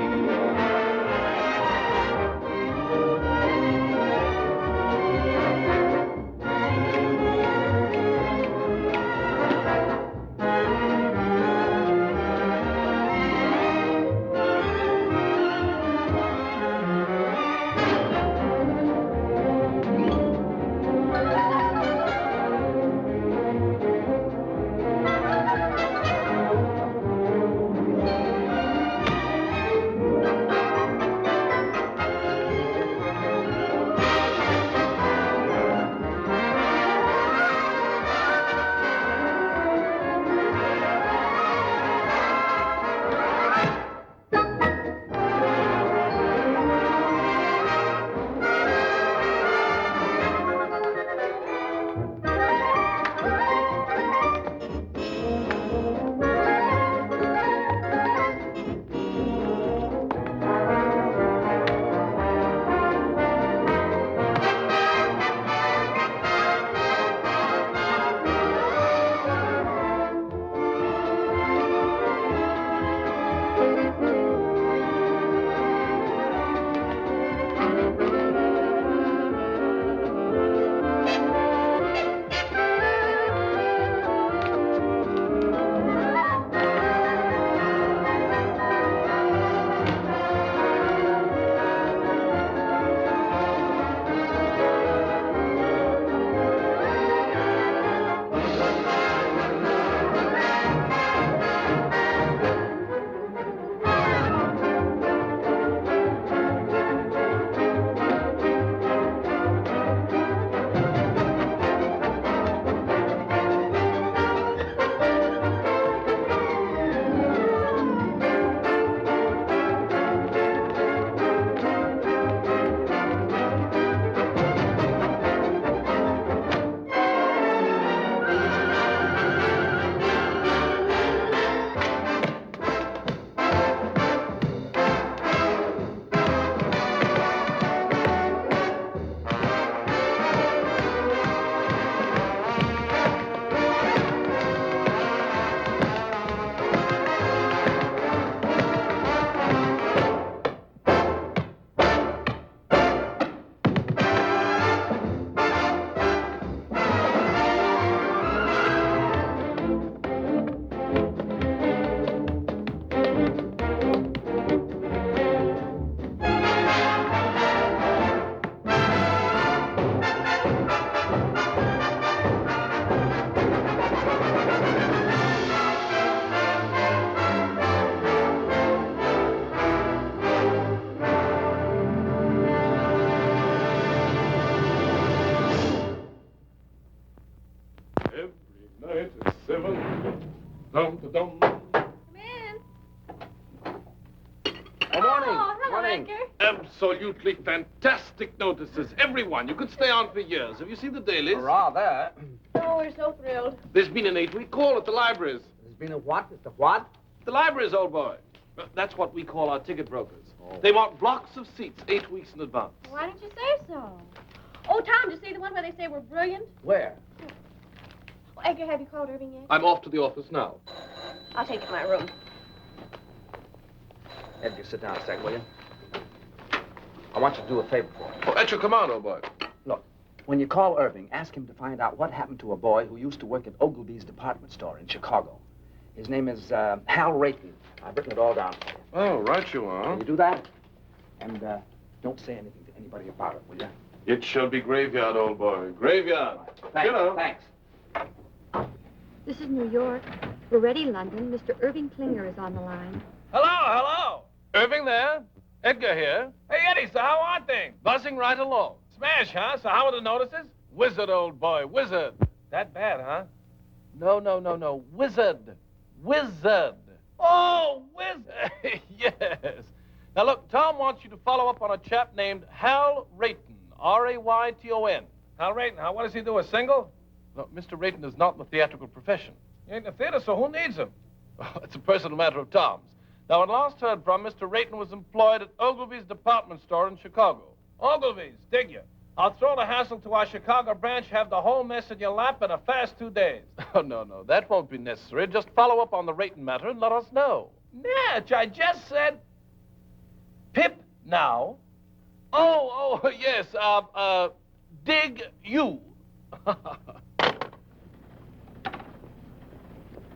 N: Don't.
C: Come in.
N: Good morning.
C: Oh, hello,
N: Morning.
C: Edgar.
N: Absolutely fantastic notices. Everyone. You could stay on for years. Have you seen the dailies?
B: Rather.
C: Oh, we're so thrilled.
N: There's been an 8-week call at the libraries.
B: There's been a what? Mr. What?
N: The libraries, old boy. That's what we call our ticket brokers. They want blocks of seats 8 weeks in advance.
C: Why didn't you say so? Oh, Tom, did you see the one where they say we're brilliant?
B: Where?
C: Oh, Edgar, have you called Irving yet?
N: I'm off to the office now.
C: I'll take you to my room.
B: Edgar, sit down a sec, will you? I want you to do a favor for me.
N: Oh, at your command, old boy.
B: Look, when you call Irving, ask him to find out what happened to a boy who used to work at Ogilvy's department store in Chicago. His name is Hal Rayton. I've written it all down for you.
N: Oh, right you are.
B: Will you do that? And don't say anything to anybody about it, will you?
N: It shall be graveyard, old boy. Graveyard.
B: Thanks.
N: You know.
B: Thanks.
K: This is New York. We're ready, London. Mr. Irving Klinger is on the line.
I: Hello. Irving there. Edgar here. Hey, Eddie, so how are things? Buzzing right along. Smash, huh? So how are the notices? Wizard, old boy, wizard. That bad, huh? No. Wizard. Oh, wizard. Yes. Now, look, Tom wants you to follow up on a chap named Hal Rayton. R-A-Y-T-O-N. Hal Rayton, what does he do, a single? No, Mr. Rayton is not in the theatrical profession. He ain't in the theater, so who needs him? Oh, it's a personal matter of Tom's. Now, when last heard from, Mr. Rayton was employed at Ogilvy's department store in Chicago. Ogilvy's, dig you. I'll throw the hassle to our Chicago branch, have the whole mess in your lap in a fast 2 days. Oh, no, that won't be necessary. Just follow up on the Rayton matter and let us know. Natch, I just said... Pip now. Oh, yes, dig you.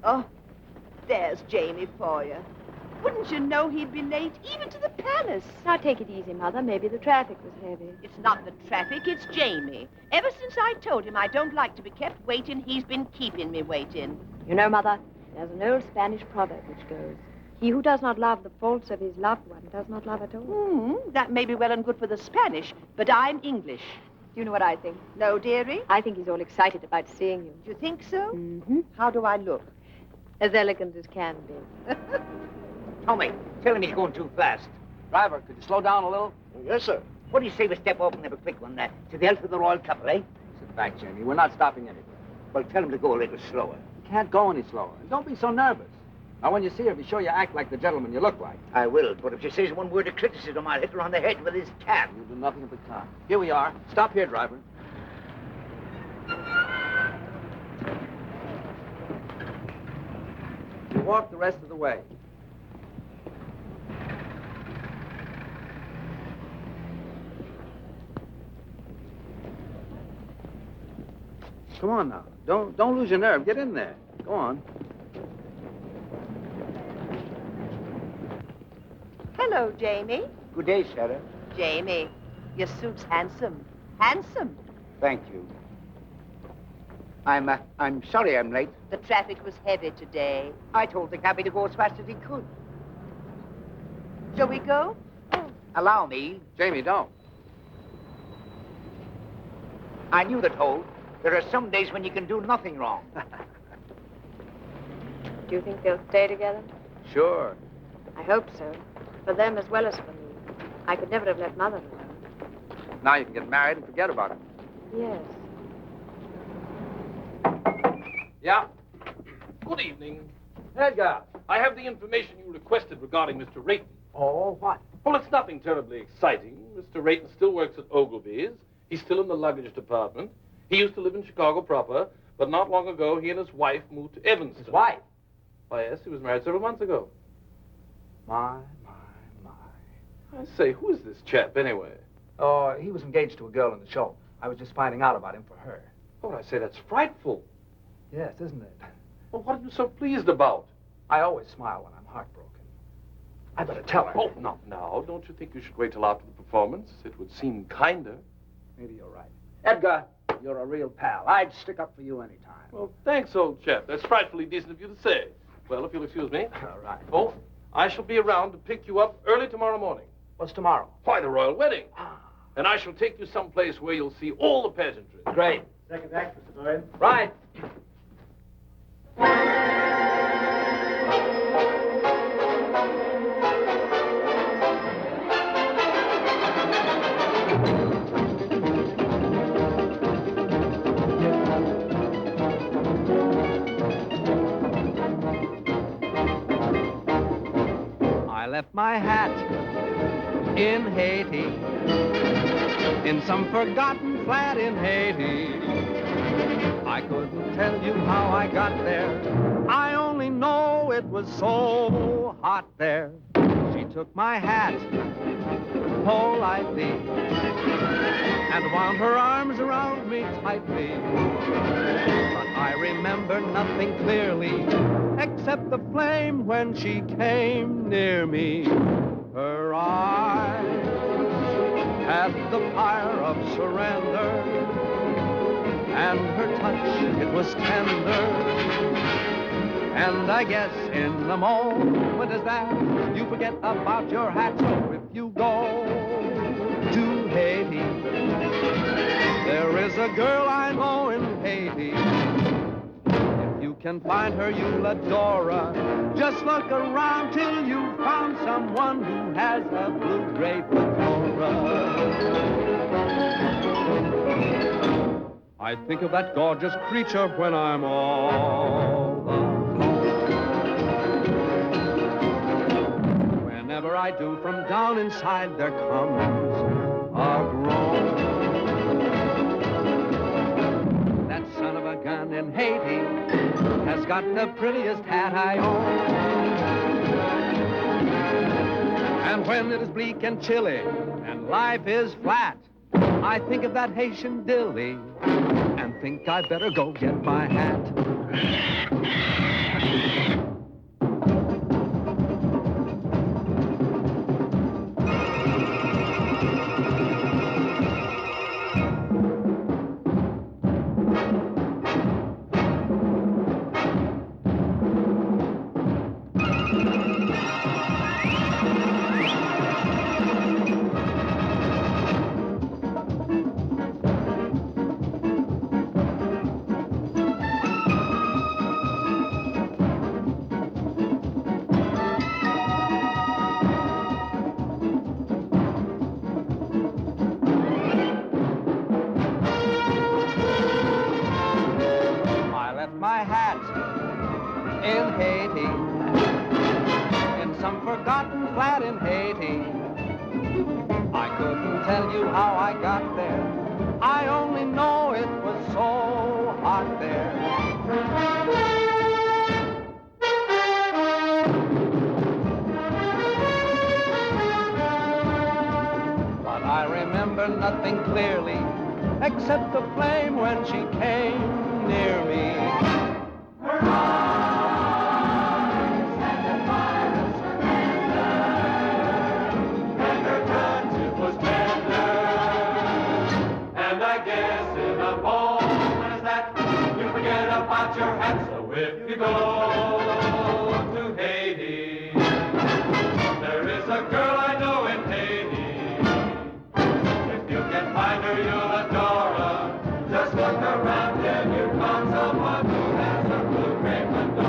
P: Oh, there's Jamie for you. Wouldn't you know he'd be late, even to the palace?
K: Now, take it easy, Mother. Maybe the traffic was heavy.
P: It's not the traffic, it's Jamie. Ever since I told him I don't like to be kept waiting, he's been keeping me waiting.
K: You know, Mother, there's an old Spanish proverb which goes, he who does not love the faults of his loved one does not love at all.
P: That may be well and good for the Spanish, but I'm English.
K: Do you know what I think?
P: No, dearie?
K: I think he's all excited about seeing you.
P: Do you think so?
K: Mm-hmm.
P: How do I look?
K: As elegant as can be.
L: Tommy, tell him he's going too fast.
B: Driver, could you slow down a little?
E: Yes, sir.
L: What do you say we step off and have a quick one there? To the health of the royal couple, eh?
B: Sit back, Jamie. We're not stopping anywhere.
L: Well, tell him to go a little slower.
B: You can't go any slower. And don't be so nervous. Now, when you see her, be sure you act like the gentleman you look like.
L: I will, but if she says one word of criticism, I'll hit her on the head with his cap.
B: You'll do nothing of the kind. Here we are. Stop here, driver. You walk the rest of the way. Come on now. Don't lose your nerve. Get in there. Go on.
P: Hello, Jamie.
L: Good day, Sarah.
P: Jamie, your suit's handsome. Handsome.
L: Thank you. I'm sorry I'm late.
P: The traffic was heavy today.
L: I told the cabby to go as fast as he could.
P: Shall we go?
L: Allow me.
B: Jamie, don't.
L: I knew the toll. There are some days when you can do nothing wrong.
K: Do you think they'll stay together?
B: Sure.
K: I hope so. For them as well as for me. I could never have let Mother alone.
B: Now you can get married and forget about it.
K: Yes.
B: Yeah?
I: Good evening.
B: Edgar.
I: I have the information you requested regarding Mr. Rayton.
B: Oh, what?
I: Well, it's nothing terribly exciting. Mr. Rayton still works at Ogilvy's. He's still in the luggage department. He used to live in Chicago proper, but not long ago, he and his wife moved to Evanston.
B: His wife?
I: Why, yes, he was married several months ago.
B: My.
I: I say, who is this chap, anyway?
B: Oh, he was engaged to a girl in the show. I was just finding out about him for her.
I: Oh, I say, that's frightful.
B: Yes, isn't it?
I: Well, what are you so pleased about?
B: I always smile when I'm heartbroken. I better tell her.
I: Oh, not now. Don't you think you should wait till after the performance? It would seem kinder.
B: Maybe you're right. Edgar, you're a real pal. I'd stick up for you any time.
I: Well, thanks, old chap. That's frightfully decent of you to say. Well, if you'll excuse me.
B: All right.
I: Oh, I shall be around to pick you up early tomorrow morning.
B: What's tomorrow?
I: Why, the royal wedding. And I shall take you someplace where you'll see all the pageantry.
B: Great.
E: Second act, Mr. Bowen.
B: Right.
A: I left my hat in Haiti, in some forgotten flat in Haiti. I couldn't tell you how I got there. I only know it was so hot there. She took my hat politely and wound her arms around me tightly. But I remember nothing clearly except the flame when she came near me. Her eyes had the fire of surrender, and her touch, it was tender. And I guess in the moment as that, you forget about your hat. So if you go to Haiti, there is a girl I know in Haiti. If you can find her, you'll adore her. Just look around till you found someone who has a blue-gray fedora. I think of that gorgeous creature when I'm all alone. Whenever I do, from down inside there comes a groan. That son of a gun in Haiti has got the prettiest hat I own. And when it is bleak and chilly and life is flat, I think of that Haitian dilly and think I'd better go get my hat. My hat in Haiti, in some forgotten flat in Haiti. I couldn't tell you how I got there. I only know it was so hot there. But I remember nothing clearly except the flame when she came near me. Her eyes had the fire of surrender, and her touch, it was tender. And I guess in a moment as that, you forget about your hat. So if you go to Haiti, there is a girl I know in Haiti. If you can find her, you'll adore her. Just look around till you found someone who has a blue-gray fedora.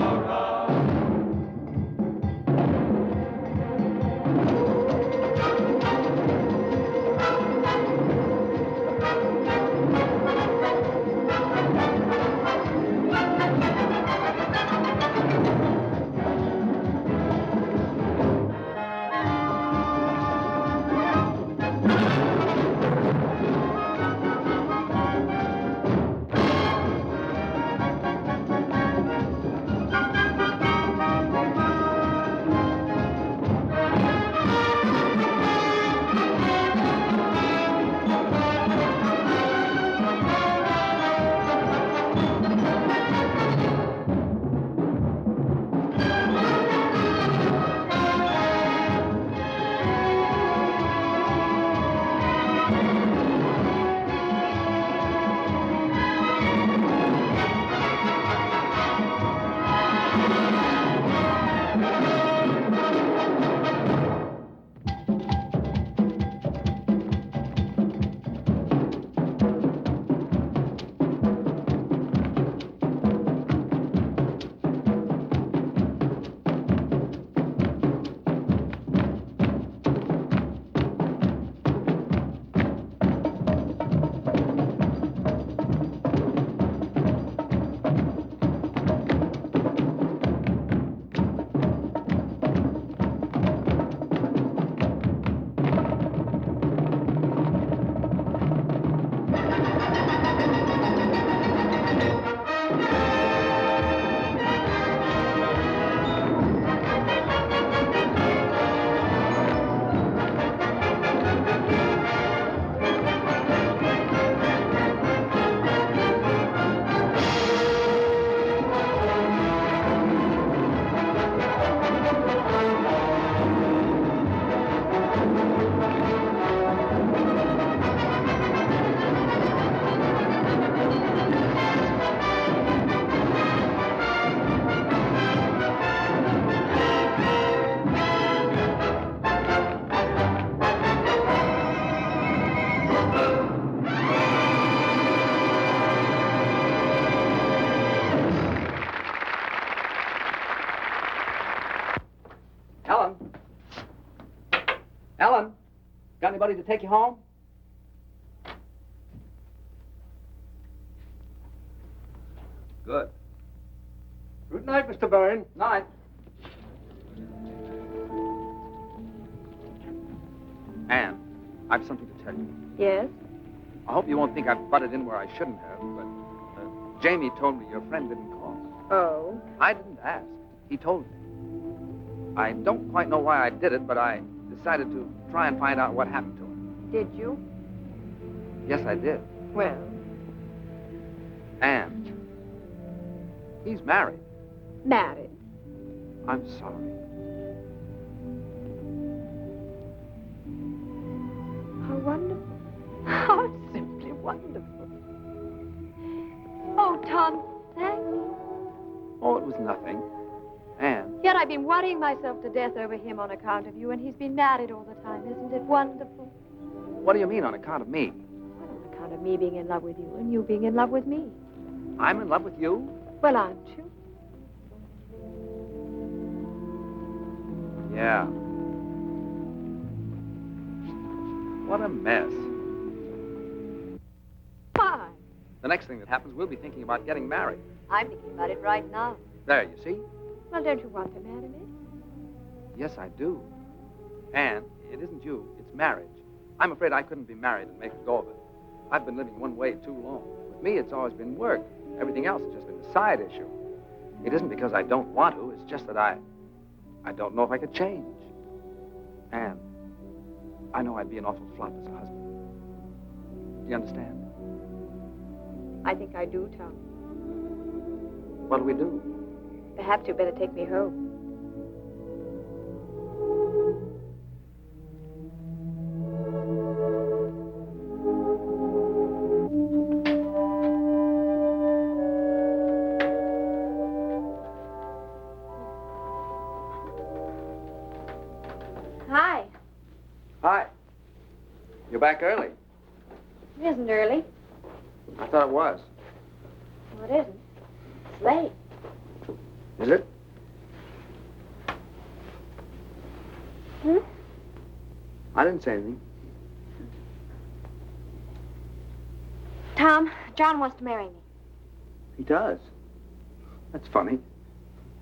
B: Ellen, got anybody to take you home? Good.
N: Good night, Mr. Bowen.
B: Night. Anne, I've something to tell you.
K: Yes?
B: I hope you won't think I've butted in where I shouldn't have, but Jamie told me your friend didn't call.
K: Oh?
B: I didn't ask. He told me. I don't quite know why I did it, but I decided to try and find out what happened to him.
K: Did you?
B: Yes, I did.
K: Well?
B: Anne, he's married.
K: Married?
B: I'm sorry.
K: How wonderful. How simply wonderful. Oh, Tom, thank you.
B: Oh, it was nothing. Anne.
K: Yet I've been worrying myself to death over him on account of you, and he's been married all the time. Isn't it wonderful?
B: What do you mean on account of me?
K: On account of me being in love with you and you being in love with me.
B: I'm in love with you?
K: Well, aren't you?
B: Yeah. What a mess.
K: Why?
B: The next thing that happens, we'll be thinking about getting married.
K: I'm thinking about it right now.
B: There, you see?
K: Well, don't you want to marry me?
B: Yes, I do. Anne, it isn't you. It's marriage. I'm afraid I couldn't be married and make a go of it. I've been living one way too long. With me, it's always been work. Everything else has just been a side issue. It isn't because I don't want to. It's just that I don't know if I could change. Anne, I know I'd be an awful flop as a husband. Do you understand?
K: I think I do, Tom.
B: What do we do?
K: Perhaps you'd better take me home.
C: Hi.
B: Hi. You're back early.
C: It isn't early.
B: I thought it was.
C: No, it isn't. It's late.
B: Is it?
C: Hmm?
B: I didn't say anything.
C: Tom, John wants to marry me.
B: He does. That's funny.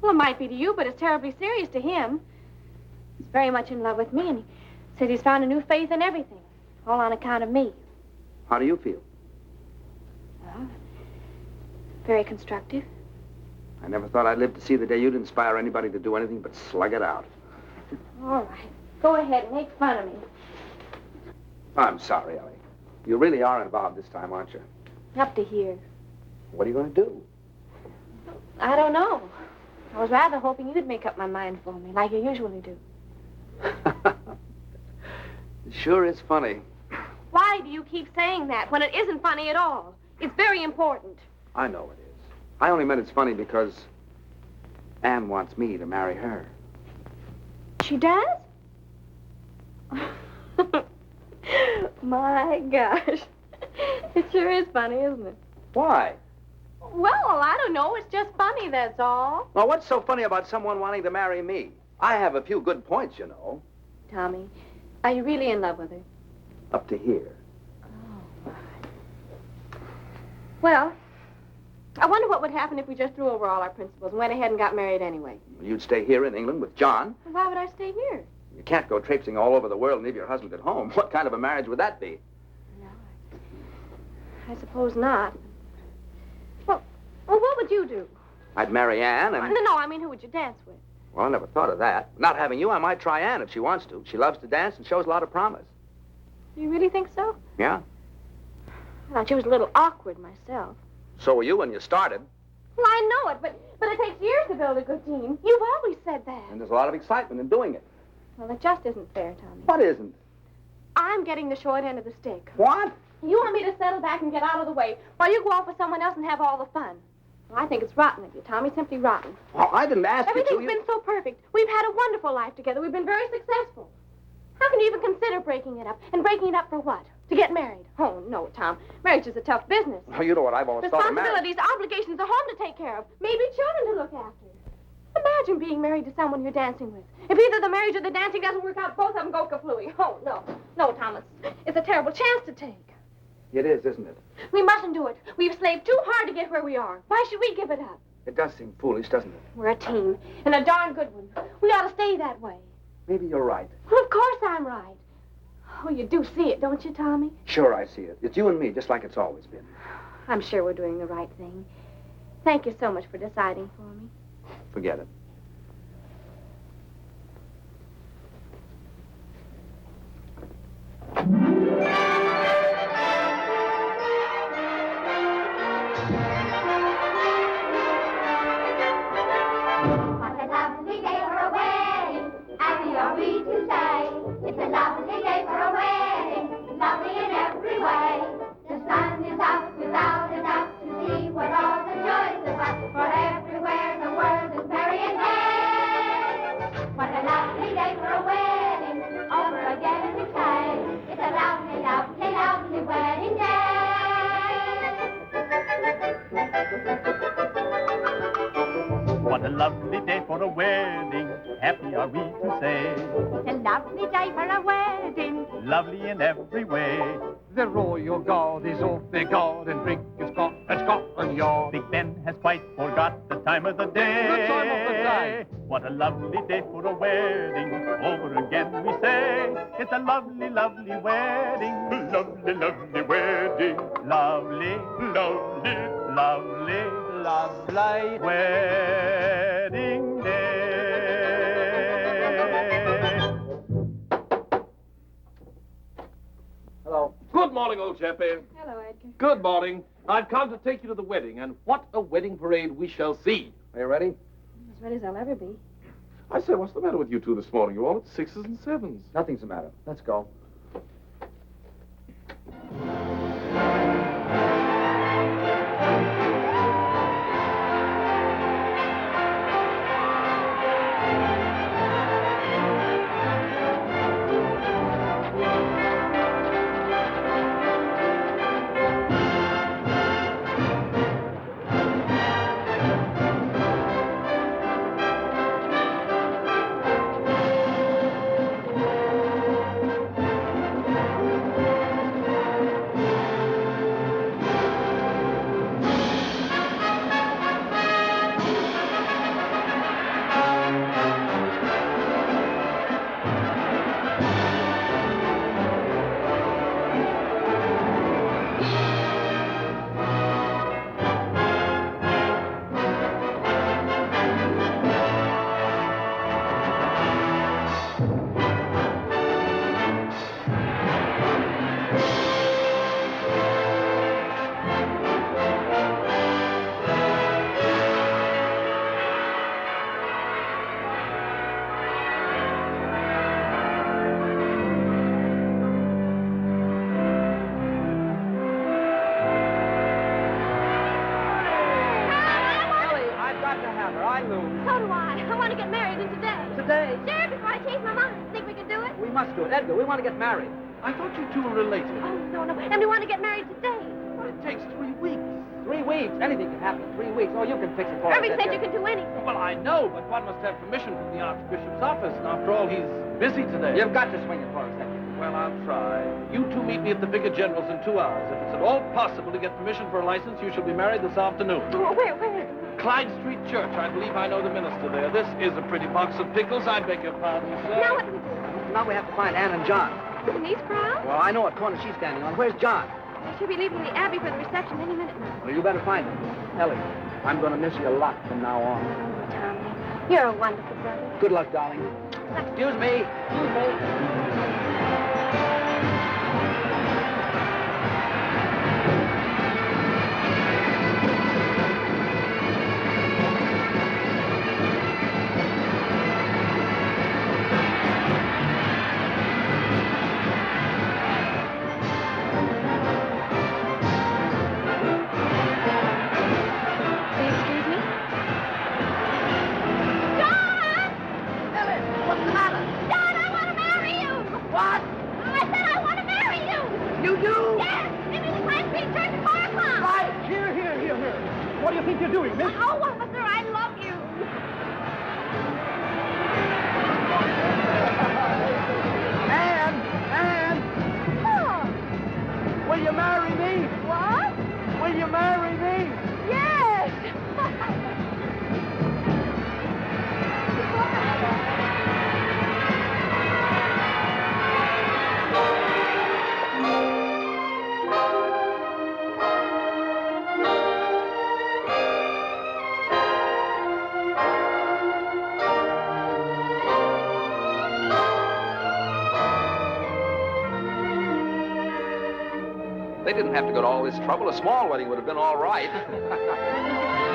C: Well, it might be to you, but it's terribly serious to him. He's very much in love with me, and he said he's found a new faith in everything, all on account of me.
B: How do you feel?
C: Well, very constructive.
B: I never thought I'd live to see the day you'd inspire anybody to do anything but slug it out.
C: All right. Go ahead and make fun of me.
B: I'm sorry, Ellie. You really are involved this time, aren't you?
C: Up to here.
B: What are you going to do?
C: I don't know. I was rather hoping you'd make up my mind for me, like you usually do.
B: It sure is funny.
C: Why do you keep saying that when it isn't funny at all? It's very important.
B: I know it is. I only meant it's funny because Anne wants me to marry her.
C: She does? My gosh. It sure is funny, isn't it?
B: Why?
C: Well, I don't know. It's just funny, that's all.
B: Well, what's so funny about someone wanting to marry me? I have a few good points, you know.
C: Tommy, are you really in love with her?
B: Up to here.
C: Well, I wonder what would happen if we just threw over all our principles and went ahead and got married anyway.
B: You'd stay here in England with John.
C: Why would I stay here?
B: You can't go traipsing all over the world and leave your husband at home. What kind of a marriage would that be?
C: I suppose not. Well, what would you do?
B: I'd marry Anne and...
C: No, I mean, who would you dance with?
B: Well, I never thought of that. Not having you, I might try Anne if she wants to. She loves to dance and shows a lot of promise.
C: You really think so?
B: Yeah.
C: I thought she was a little awkward myself.
B: So were you when you started.
C: Well, I know it, but it takes years to build a good team. You've always said that.
B: And there's a lot of excitement in doing it.
C: Well, it just isn't fair, Tommy.
B: What isn't?
C: I'm getting the short end of the stick.
B: What?
C: You want me to settle back and get out of the way while you go off with someone else and have all the fun. Well, I think it's rotten of you, Tommy, simply rotten.
B: Well, I didn't ask you to.
C: Everything's been so perfect. We've had a wonderful life together. We've been very successful. How can you even consider breaking it up? And breaking it up for what? To get married? Oh, no, Tom. Marriage is a tough business.
B: Well, you know what I've always thought of marriage.
C: Responsibilities, obligations, a home to take care of, maybe children to look after. Imagine being married to someone you're dancing with. If either the marriage or the dancing doesn't work out, both of them go kaflooey. Oh, no. No, Thomas. It's a terrible chance to take.
B: It is, isn't it?
C: We mustn't do it. We've slaved too hard to get where we are. Why should we give it up?
B: It does seem foolish, doesn't it?
C: We're a team, and a darn good one. We ought to stay that way.
B: Maybe you're right.
C: Well, of course I'm right. Oh, you do see it, don't you, Tommy?
B: Sure, I see it. It's you and me, just like it's always been.
C: I'm sure we're doing the right thing. Thank you so much for deciding for me.
B: Forget it.
O: What a lovely day for a wedding. Happy are we to say. It's a lovely day for a wedding. Lovely in every way. The sun is out without a doubt to see what all the joys about. For everywhere the world is merry and gay. What a lovely day for a wedding. Over again we say. It's a lovely, lovely, lovely wedding day.
Q: What a lovely day for a wedding, happy are we to say.
O: It's a lovely day for a wedding.
Q: Lovely in every way.
A: The royal guard is off their guard and drink is Scotland Yard.
Q: Big Ben has quite forgot the time of the day.
A: The time of the day.
Q: What a lovely day for a wedding, over again we say. It's a lovely, lovely wedding. Lovely, lovely wedding. Lovely, lovely, lovely, lovely wedding day.
N: Hello. Good morning, old chappie.
C: Hello, Edgar.
N: Good morning. I've come to take you to the wedding, and what a wedding parade we shall see.
B: Are you ready?
C: As ready as I'll ever be.
N: I say, what's the matter with you two this morning? You're all at 6s and 7s.
B: Nothing's the matter. Let's go. Edgar, we want to get married.
N: I thought you two were related.
C: Oh, no. And we want to get married today.
N: Well, it takes 3 weeks.
B: 3 weeks? Anything can happen in 3 weeks. Oh, you can fix it for us.
C: Irving said you could do anything.
N: Well, I know, but one must have permission from the Archbishop's office. And after all, he's busy today.
B: You've got to swing it for us, Edgar.
N: Well, I'll try. You two meet me at the Vicar General's in 2 hours. If it's at all possible to get permission for a license, you shall be married this afternoon.
C: Oh, where?
N: Clyde Street Church. I believe I know the minister there. This is a pretty box of pickles. I beg your pardon, sir.
C: Now what do we do?
B: Now we have to find Ann and John.
C: In these crowds?
B: Well, I know what corner she's standing on. Where's John?
C: They should be leaving the Abbey for the reception any minute now.
B: Well, you better find him. Ellie, I'm going to miss you a lot from now on.
C: Oh, Tommy, you're a wonderful brother.
B: Good luck, darling. Excuse me. Excuse me. They didn't have to go to all this trouble. A small wedding would have been all right.